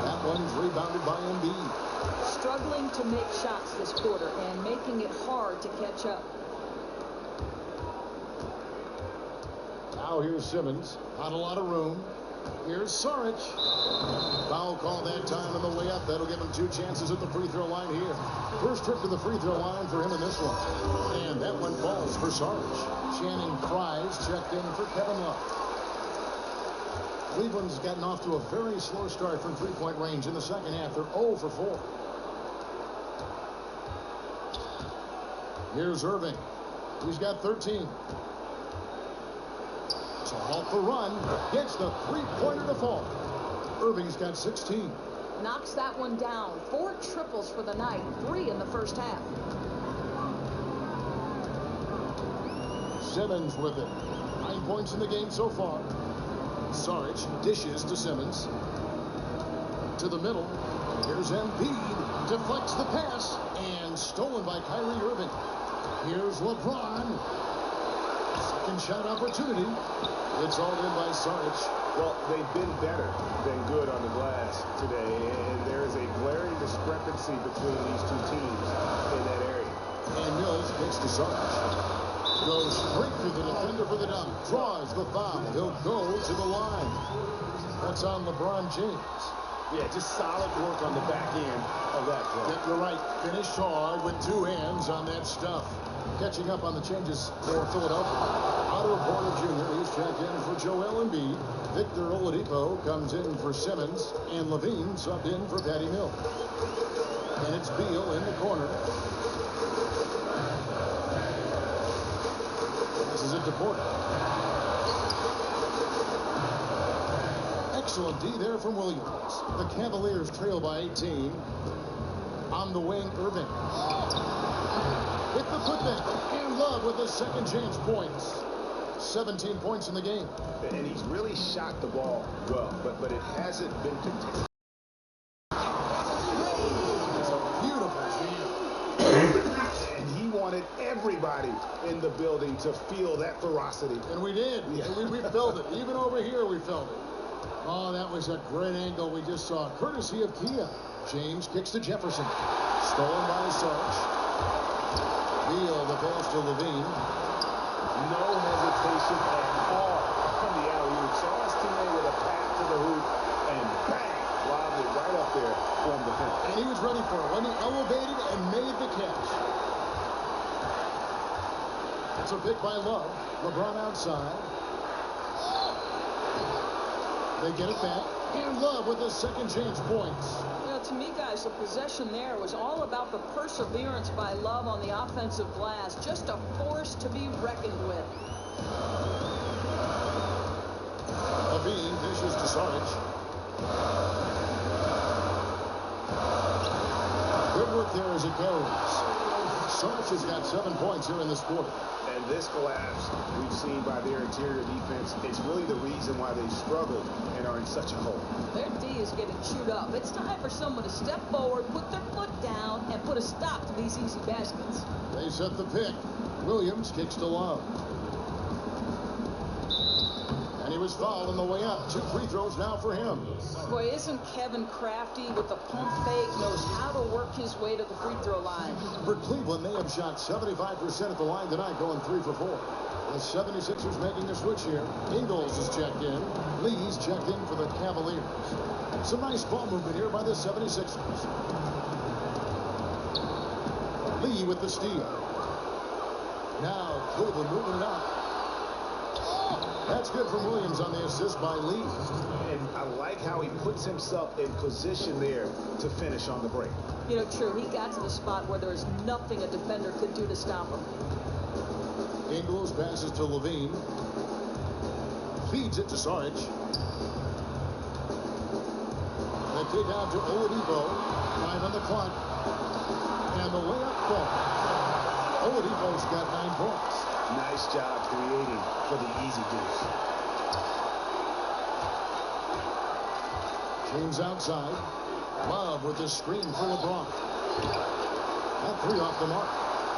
That one's rebounded by Embiid. Struggling to make shots this quarter and making it hard to catch up. Now here's Simmons. Not a lot of room. Here's Saric. Foul call that time on the way up. That'll give him 2 chances at the free throw line here. First trip to the free throw line for him in this one. And that one falls for Saric. Channing Fries checked in for Kevin Love. Cleveland's gotten off to a very slow start from three-point range in the second half. They're 0 for 4. Here's Irving. He's got 13. So halt the run. Gets the three-pointer to fall. Irving's got 16. Knocks that one down. 4 triples for the night. 3 in the first half. Simmons with it. 9 points in the game so far. Saric dishes to Simmons. To the middle. Here's Embiid. Deflects the pass. And stolen by Kyrie Irving. Here's LeBron. Second shot opportunity. It's all in by Saric. Well, they've been better than good on the glass today, and there is a glaring discrepancy between these two teams in that area. And Mills kicks to Saric. Goes straight through the defender for the dunk. Draws the foul. He'll go to the line. What's on LeBron James? Yeah, just solid work on the back end of that play. Yep, you're right. Finished hard with 2 hands on that stuff. Catching up on the changes for Philadelphia. Otto Porter Jr. He's checked in for Joel Embiid. Victor Oladipo comes in for Simmons. And Levine subbed in for Patty Mills. And it's Beal in the corner. Passes it to Porter. Excellent D there from Williams. The Cavaliers trail by 18. On the wing, Irving. With the putback. And Love with the second chance points. 17 points in the game. And he's really shot the ball well, but it hasn't been contested. It's a beautiful jam. And he wanted everybody in the building to feel that ferocity. And we did. Yeah. We felt it. Even over here, we felt it. Oh, that was a great angle we just saw, courtesy of Kia. James kicks to Jefferson. Stolen by Sarge. Beal, the pass to Levine. No hesitation at all from the alley-oop. Saw his teammate with a pass to the hoop, and bang, lobbed it right up there from the fence. And he was ready for it when he elevated and made the catch. That's a pick by Love. LeBron outside. They get it back. And Love with the second chance points. You know, to me, guys, the possession there was all about the perseverance by Love on the offensive glass. Just a force to be reckoned with. Levine dishes to Sarge. Good work there as it goes. Sarge has got 7 points here in this quarter. And this collapse we've seen by their interior defense, it's really the reason why they've struggled and are in such a hole. Their D is getting chewed up. It's time for someone to step forward, put their foot down, and put a stop to these easy baskets. They set the pick. Williams kicks to Love. he was fouled on the way up. 2 free throws now for him. Boy, isn't Kevin crafty with the pump fake, knows how to work his way to the free throw line. For Cleveland, they have shot 75% at the line tonight, going 3 for 4. The 76ers making a switch here. Ingles is checked in. Lee's checked in for the Cavaliers. Some nice ball movement here by the 76ers. Lee with the steal. Now Cleveland moving it up. That's good from Williams on the assist by Lee. And I like how he puts himself in position there to finish on the break. You know, true, he got to the spot where there was nothing a defender could do to stop him. Ingles passes to Levine. Feeds it to Saric. The kick out to Oladipo. 5 on the clock. And the layup ball. Oladipo's got 9 points. Nice job creating for the easy deuce. James outside. Love with the screen for LeBron. That 3 off the mark.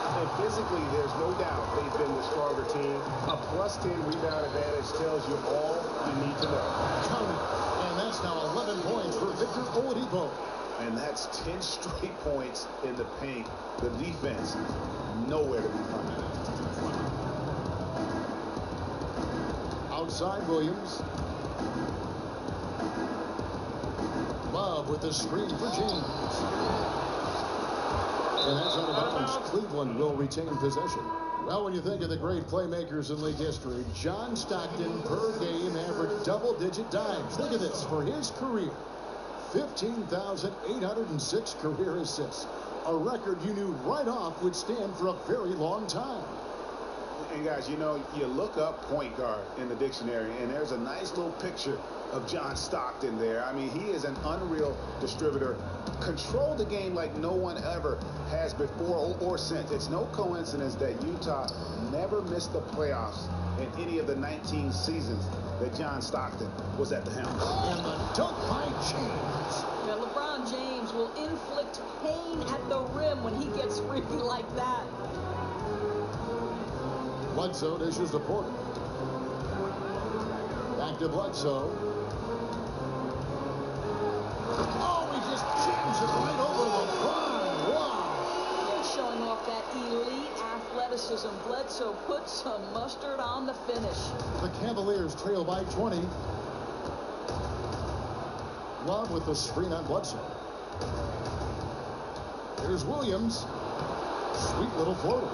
And physically, there's no doubt they've been the stronger team. A +10 rebound advantage tells you all you need to know. Count it. And that's now 11 points for Victor Oladipo. And that's 10 straight points in the paint. The defense, nowhere to be found. Outside Williams. Love with the screen for James. And that's out of bounds. Cleveland will retain possession. Well, when you think of the great playmakers in league history, John Stockton per game averaged double-digit dimes. Think of this. For his career, 15,806 career assists. A record you knew right off would stand for a very long time. And guys, you know, you look up point guard in the dictionary, and there's a nice little picture of John Stockton there. I mean, he is an unreal distributor. Controlled the game like no one ever has before or since. It's no coincidence that Utah never missed the playoffs in any of the 19 seasons that John Stockton was at the helm. And the dunk by James. Yeah, LeBron James will inflict pain at the rim when he gets free like that. Bledsoe dishes to Porter. Back to Bledsoe. Oh, he just jams it right over LeBron. Wow. They're showing off that elite athleticism. Bledsoe put some mustard on the finish. The Cavaliers trail by 20. Love with the screen on Bledsoe. Here's Williams. Sweet little floater.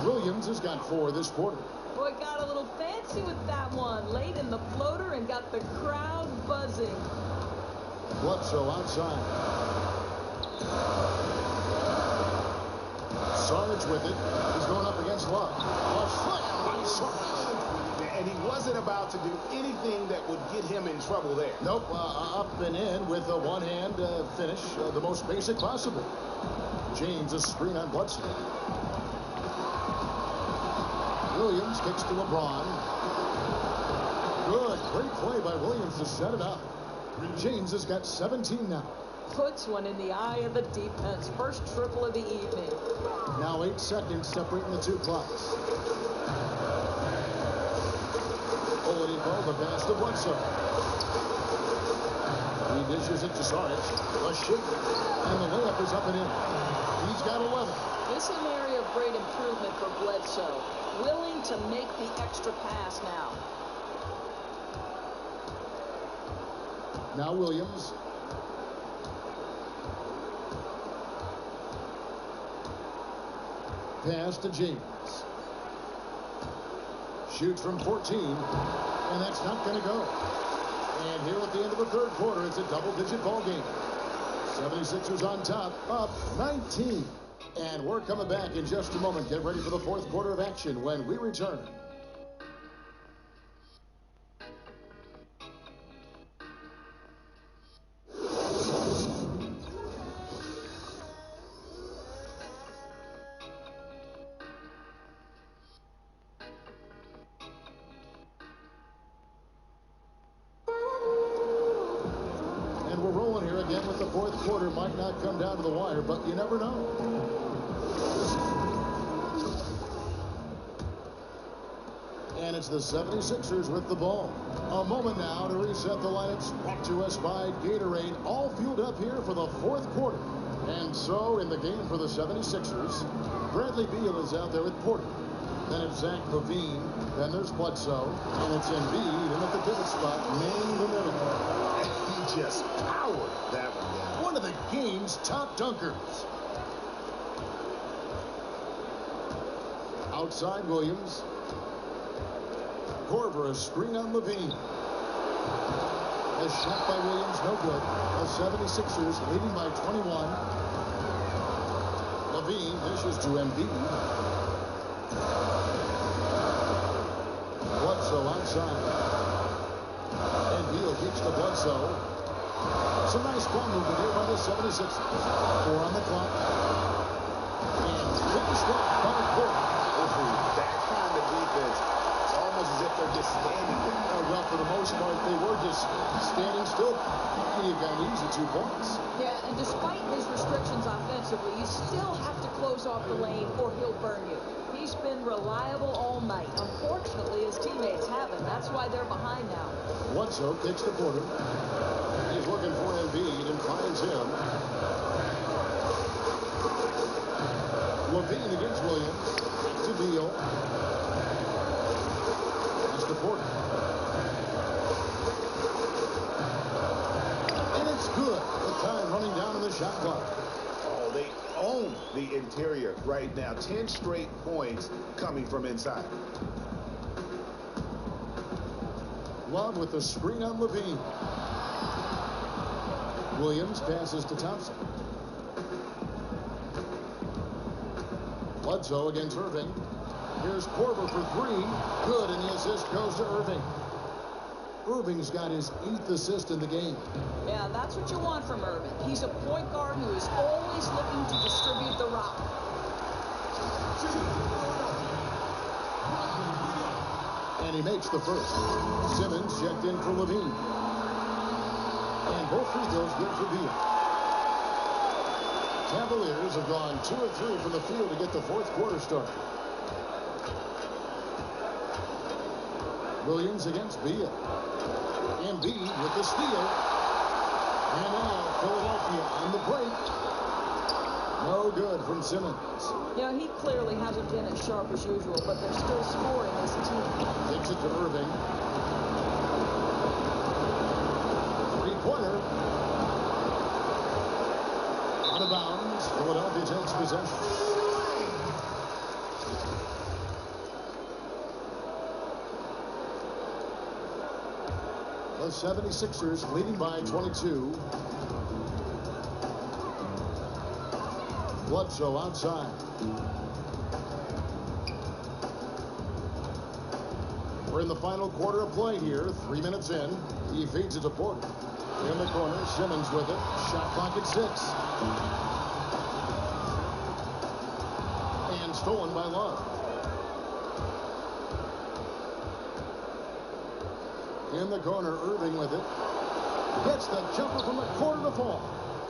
Williams has got 4 this quarter. Boy, got a little fancy with that one. Late in the floater and got the crowd buzzing. Bledsoe outside. Saric with it. He's going up against Love. A slam by Saric. And he wasn't about to do anything that would get him in trouble there. Nope, up and in with a one-hand finish, the most basic possible. James a screen on Bledsoe. Williams kicks to LeBron. Good, great play by Williams to set it up. James has got 17 now. Puts one in the eye of the defense. First triple of the evening. Now 8 seconds separating the 2 clocks. Oladipo, the pass to Bledsoe. He dishes it to Saric. A shake. And the layup is up and in. He's got 11. This is an area of great improvement for Bledsoe. Willing to make the extra pass now. Now Williams. Pass to James. Shoots from 14. And that's not going to go. And here at the end of the 3rd quarter, it's a double-digit ball game. 76ers on top, up 19. And we're coming back in just a moment. Get ready for the 4th quarter of action when we return. And we're rolling here again with the 4th quarter. Might not come down to the wire, but you never know. And it's the 76ers with the ball. A moment now to reset the lineups. Brought to us by Gatorade. All fueled up here for the fourth quarter. And so in the game for the 76ers, Bradley Beal is out there with Porter. Then it's Zach LaVine. Then there's Bledsoe. And it's Embiid. And at the pivot spot, man the middle. He just powered that one down. One of the game's top dunkers. Outside Williams. Korver, a screen on LaVine. A shot by Williams, no good. The 76ers leading by 21. LaVine dishes to Embiid. Bledsoe outside. And Beal keeps the Bledsoe. Some nice ball movement here by the 76ers. 4 on the clock. And finished up by Porter. That kind of defense, it's almost as if they're just standing there. Well, for the most part, they were just standing still. You got an easy 2 points. Yeah, and despite his restrictions offensively, you still have to close off the lane or he'll burn you. He's been reliable all night. Unfortunately, his teammates haven't. That's why they're behind now. Bledsoe kicks to Porter. He's looking for Embiid and finds him. LaVine against Williams. To Beal. That's to Porter. And it's good. The time running down in the shot clock. Oh, they own the interior right now. 10 straight points coming from inside. Love with the screen on LaVine. Williams passes to Thompson. Bledsoe against Irving. Here's Korver for 3. Good, and the assist goes to Irving. Irving's got his 8th assist in the game. Yeah, that's what you want from Irving. He's a point guard who is always looking to distribute the rock. And he makes the first. Simmons checked in for LaVine. And both free throws good for Beal. Cavaliers have gone 2 of 3 from the field to get the fourth quarter started. Williams against Beal. Embiid with the steal. And now Philadelphia on the break. No good from Simmons. You know, he clearly hasn't been as sharp as usual, but they're still scoring as a team. Takes it to Irving. 3-pointer. Out of bounds. Philadelphia takes possession. The 76ers leading by 22. Bledsoe outside. We're in the final quarter of play here. 3 minutes in. He feeds it to Porter. In the corner, Simmons with it. Shot clock at 6. And stolen by Love. In the corner, Irving with it. Gets the jumper from the corner to fall.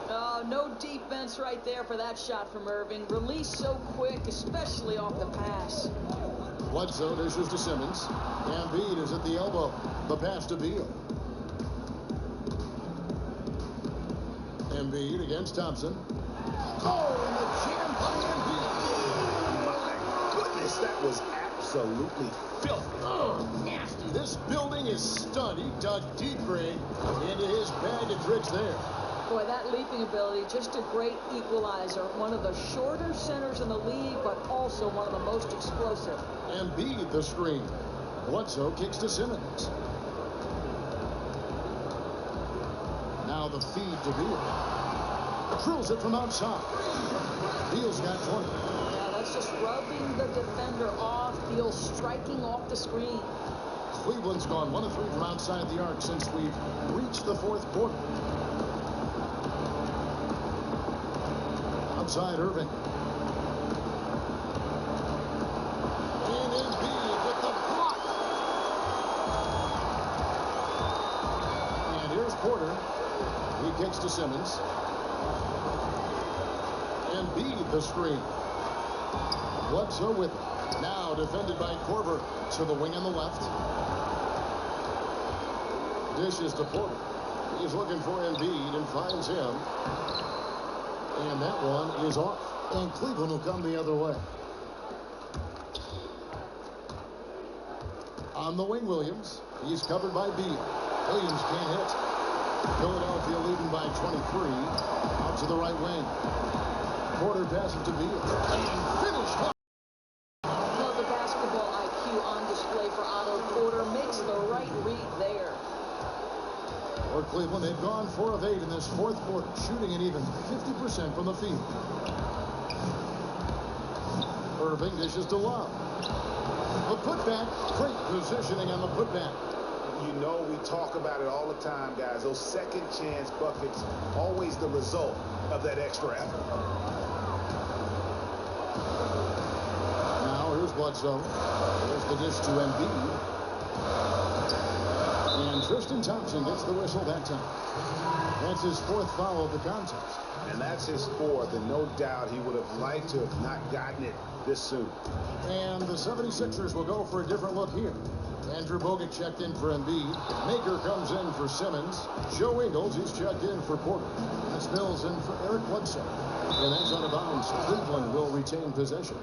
Oh, no defense right there for that shot from Irving. Release so quick, especially off the pass. Bledsoe dishes to Simmons. Embiid is at the elbow. The pass to Beal. Embiid against Thompson. Oh, and the jam by Embiid. My goodness, that was absolutely filthy. Oh, nasty. This building is stunned. He dug deep, Greg, into his bag of tricks there. Boy, that leaping ability, just a great equalizer. One of the shorter centers in the league, but also one of the most explosive. Embiid the screen. Bledsoe kicks to Simmons. Now the feed to Beal. Drills it from outside. Beal's got 20. Yeah, that's just rubbing the defender off. Beal striking off the screen. Cleveland's gone 1 of 3 from outside the arc since we've reached the fourth quarter. Outside Irving. And Embiid with the block. And here's Porter. He kicks to Simmons. Embiid the screen. Bledsoe with it. Now defended by Korver to the wing on the left. Dishes to Porter. He's looking for Embiid and finds him. And that one is off. And Cleveland will come the other way. On the wing, Williams. He's covered by Beal. Williams can't hit. Philadelphia leading by 23. Out to the right wing. Porter passes to Beal. And finished. Well, the basketball IQ on display for Otto Porter makes the right read there. For Cleveland, they've gone 4 of 8 in this fourth quarter, shooting an even 50% from the field. Irving dishes to Love. The putback, great positioning on the putback. You know, we talk about it all the time, guys. Those second chance buckets, always the result of that extra effort. Now here's Bledsoe. There's the dish to Embiid. And Tristan Thompson gets the whistle that time. That's his 4th foul of the contest. And that's his 4th, and no doubt he would have liked to have not gotten it this soon. And the 76ers will go for a different look here. Andrew Bogut checked in for Embiid. Maker comes in for Simmons. Joe Ingles, he's checked in for Porter. That's Mills in for Eric Bledsoe. And that's out of bounds. Cleveland will retain possession.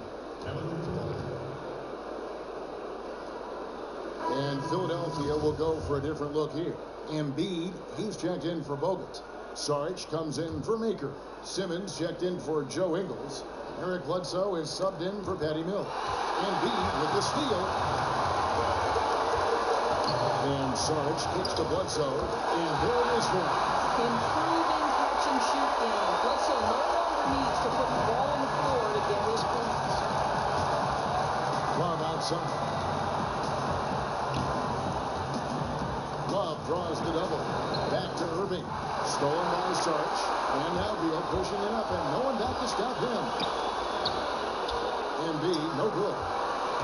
And Philadelphia will go for a different look here. Embiid, he's checked in for Bogut. Sarge comes in for Maker. Simmons checked in for Joe Ingles. Eric Bledsoe is subbed in for Patty Mills. Embiid with the steal. And Sarge kicks to Bledsoe. And there it is for him. Improving catch and shoot game. Bledsoe no longer needs to put the ball on the floor to get his points. Love outside. Love draws the double. Back to Irving. Stolen by Sarge. And now Beal pushing it up, and no one back to stop him. Embiid, no good.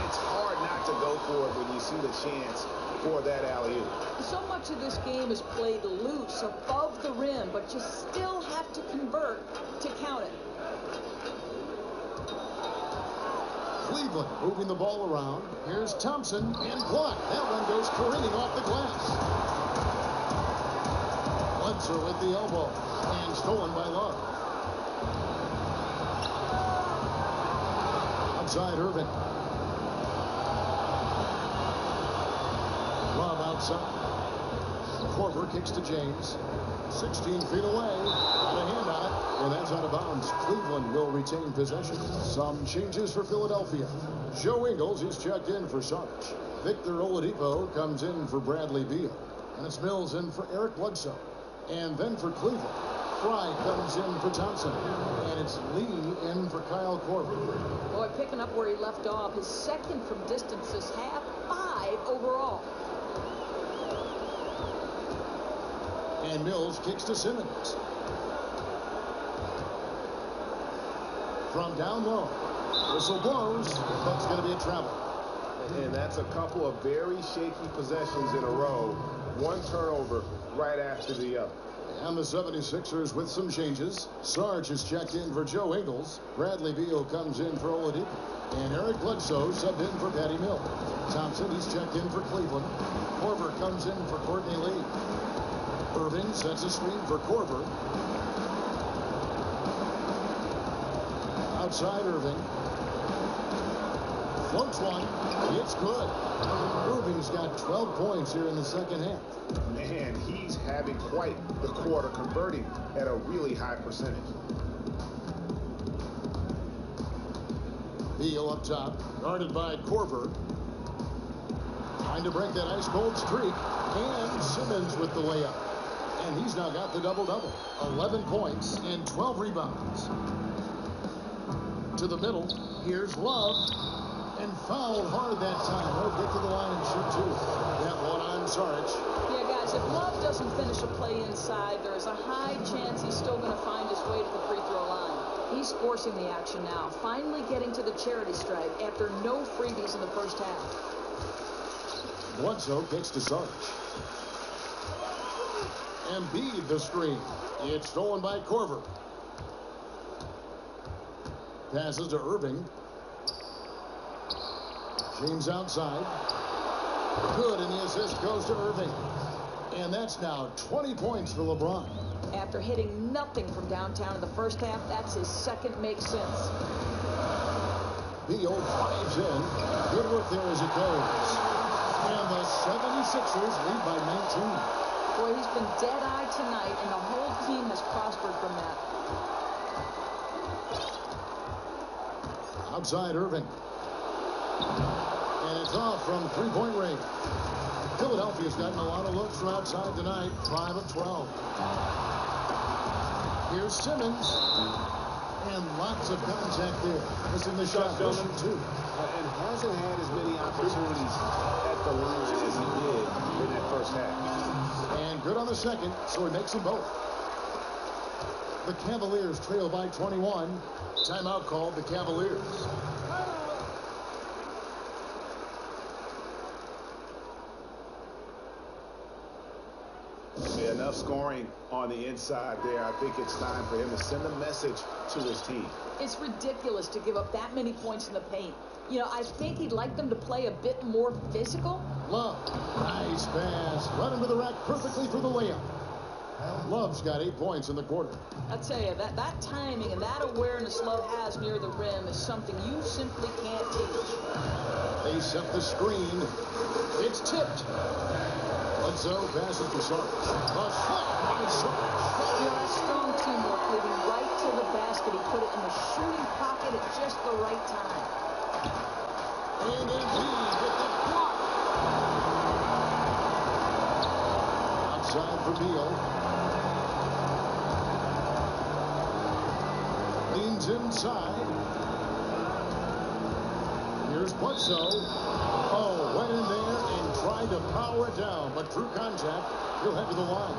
It's hard not to go for it when you see the chance for that alley-oop. So much of this game is played loose above the rim, but you still have to convert to count it. Cleveland moving the ball around. Here's Thompson and blocked. That one goes careening off the glass. Bledsoe with the elbow and stolen by Love. Outside Irving. Love outside. Korver kicks to James. 16 feet away. Got a hand on it. And that's out of bounds. Cleveland will retain possession. Some changes for Philadelphia. Joe Ingles is checked in for Sarge. Victor Oladipo comes in for Bradley Beal. And it's Mills in for Eric Bledsoe. And then for Cleveland, Fry comes in for Thompson. And it's Lee in for Kyle Korver. Boy, picking up where he left off. His 2nd from distance this half, 5 overall. And Mills kicks to Simmons. From down low. Whistle blows. That's going to be a travel. And that's a couple of very shaky possessions in a row. One turnover right after the other. And the 76ers with some changes. Sarge is checked in for Joe Ingles. Bradley Beal comes in for Oladipo. And Eric Bledsoe subbed in for Patty Mills. Thompson, he's checked in for Cleveland. Korver comes in for Courtney Lee. Irving sets a screen for Korver. Outside Irving. Floats one. It's good. Irving's got 12 points here in the second half. Man, he's having quite the quarter, converting at a really high percentage. Beal up top, guarded by Korver. Trying to break that ice-cold streak. And Simmons with the layup. And he's now got the double-double. 11 points and 12 rebounds. To the middle. Here's Love. And fouled hard that time. He'll get to the line and shoot two. That one on Sarge. Yeah, guys, if Love doesn't finish a play inside, there's a high chance he's still going to find his way to the free throw line. He's forcing the action now, finally getting to the charity stripe after no freebies in the first half. Bledsoe kicks to Sarge. Embiid the screen. It's stolen by Korver. Passes to Irving. James outside. Good, and the assist goes to Irving. And that's now 20 points for LeBron. After hitting nothing from downtown in the first half, that's his second make since. Beal drives in. Good work there as he goes. And the 76ers lead by 19. Boy, he's been dead-eyed tonight, and the whole team has prospered from that. Outside Irving. And it's off from three-point range. Philadelphia's gotten a lot of looks from outside tonight. 5 of 12. Here's Simmons. And lots of contact there. Missing the shot. Pushing 2. And hasn't had as many opportunities at the line as he did in that first half. And good on the second, so he makes them both. The Cavaliers trail by 21. Timeout called the Cavaliers. Enough scoring on the inside there. I think it's time for him to send a message to his team. It's ridiculous to give up that many points in the paint. You know, I think he'd like them to play a bit more physical. Love. Nice pass. Run into the rack perfectly for the layup. Love's got 8 points in the quarter. I tell you, that timing and that awareness Love has near the rim is something you simply can't teach. They set the screen. It's tipped. Bledsoe passes to Sarge. A shot by Sarge. You know, that's strong teamwork, leading right to the basket. He put it in the shooting pocket at just the right time. And Embiid with the block. Outside for Beal. Leans inside. Here's Bledsoe. Oh, went in there and tried to power it down, but through contact, he'll head to the line.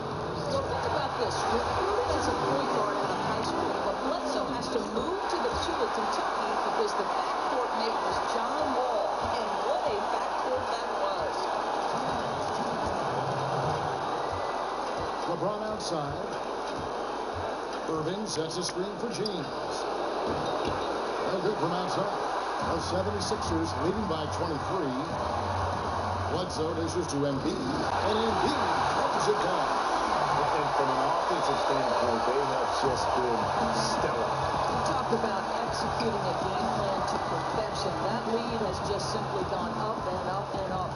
Well, think about this. Recruited as a point guard out of high school, but Bledsoe has to move to the 2 at Kentucky because the backcourt mate was John Wall. And what a backcourt that was. LeBron outside. Irving sets a screen for James. No good from outside. The 76ers leading by 23. Bledsoe dishes to Embiid. And Embiid throws it down. And from an offensive standpoint, they have just been stellar. Talk about executing a game plan to perfection. That lead has just simply gone up and up and up.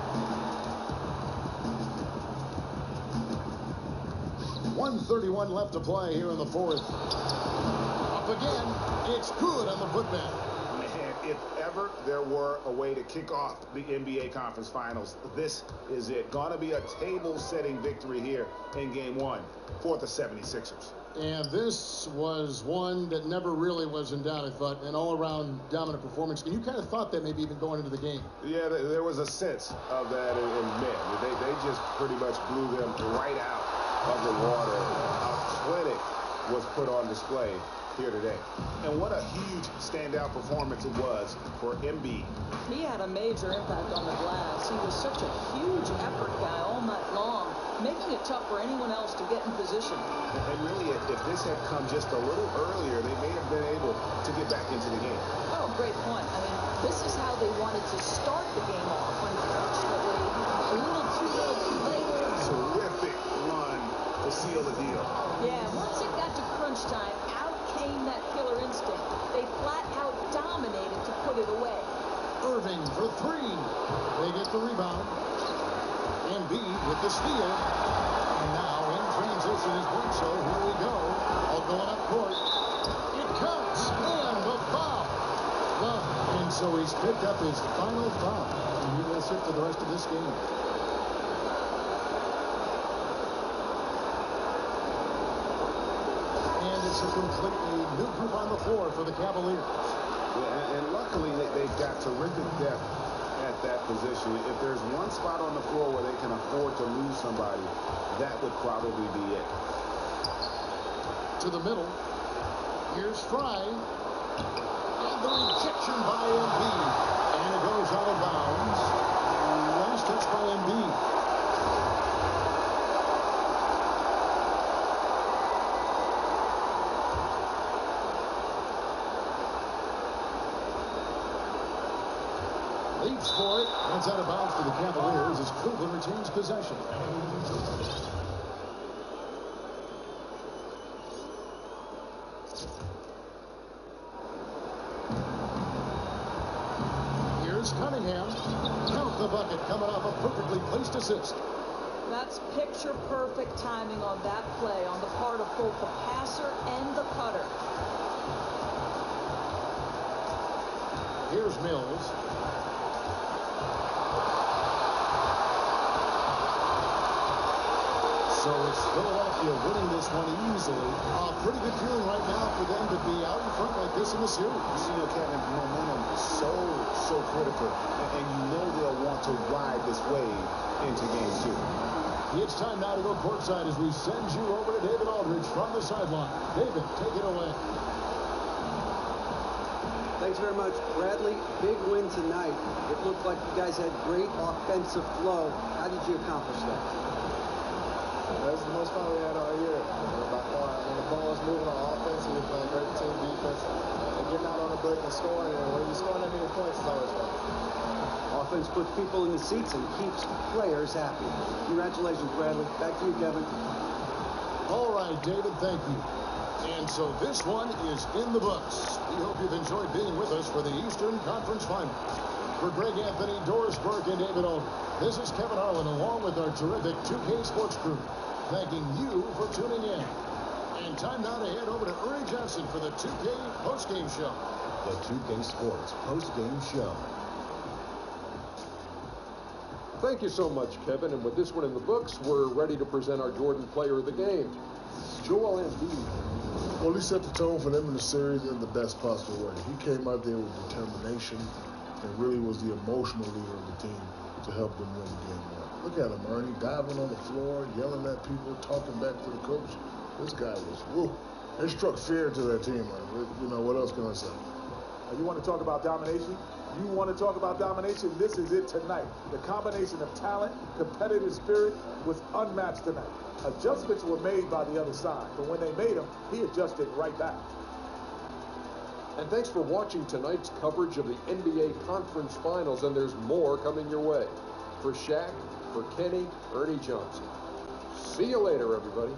1:31 left to play here in the fourth. Up again. It's good on the putback. Man, if ever there were a way to kick off the NBA Conference Finals, this is it. Gonna be a table-setting victory here in Game 1 for the 76ers. And this was one that never really was in doubt, I thought, an all-around dominant performance. And you kind of thought that maybe even going into the game. Yeah, there was a sense of that in men. They just pretty much blew them right out of the water. A clinic was put on display here today. And what a huge standout performance it was for Embiid. He had a major impact on the glass. He was such a huge effort guy all night long, making it tough for anyone else to get in position. And really, if this had come just a little earlier, they may have been able to get back into the game. Oh, great point. I mean, this is how they wanted to start the game off. Unfortunately, a little too late. Terrific run to seal the deal. Yeah, once it got to crunch time, out came that killer instinct. They flat out dominated to put it away. Irving for 3. They get the rebound. Embiid with the steal. And now in transition is Bledsoe. Here we go. All going up court. It counts. And the foul. And so he's picked up his final foul. And he will sit for the rest of this game. And it's a completely new group on the floor for the Cavaliers. Yeah, and luckily they've got terrific depth at that position. If there's one spot on the floor where they can afford to lose somebody, that would probably be it. To the middle. Here's Fry. And the rejection by Embiid. And it goes out of bounds. Last touch by Embiid. Late reaches for it. That's out of bounds for the Cavaliers as Cleveland retains possession. Here's Cunningham. Count the bucket coming off a perfectly placed assist. That's picture-perfect timing on that play on the part of both the passer and the cutter. Here's Mills. So it's Philadelphia winning this one easily. Pretty good feeling right now for them to be out in front like this in the series. You know, Kevin, momentum is so critical. And you know they'll want to ride this wave into game 2. It's time now to go courtside as we send you over to David Aldridge from the sideline. David, take it away. Thanks very much, Bradley. Big win tonight. It looked like you guys had great offensive flow. How did you accomplish that? That's the most fun we had all year. By far. When the ball is moving on offense, we're playing great team defense. And getting out on the break and scoring. And when you're scoring that many points, it's always fun. Offense puts people in the seats and keeps players happy. Congratulations, Bradley. Back to you, Kevin. All right, David, thank you. And so this one is in the books. We hope you've enjoyed being with us for the Eastern Conference Finals. For Greg Anthony, Doris Burke, and David Aldridge, this is Kevin Harlan along with our terrific 2K Sports crew, thanking you for tuning in. And time now to head over to Ernie Johnson for the 2K postgame show. The 2K Sports postgame show. Thank you so much, Kevin. And with this one in the books, we're ready to present our Jordan Player of the Game, Joel Embiid. Well, he set the tone for them in the series in the best possible way. He came out there with determination and really was the emotional leader of the team to help them win game 1. Look at him, Ernie, diving on the floor, yelling at people, talking back to the coach. This guy was, woo. They struck fear to their team. You know, what else can I say? You want to talk about domination? You want to talk about domination? This is it tonight. The combination of talent, competitive spirit was unmatched tonight. Adjustments were made by the other side, but when they made them, he adjusted right back. And thanks for watching tonight's coverage of the NBA Conference Finals, and there's more coming your way. For Shaq, for Kenny, Ernie Johnson. See you later, everybody.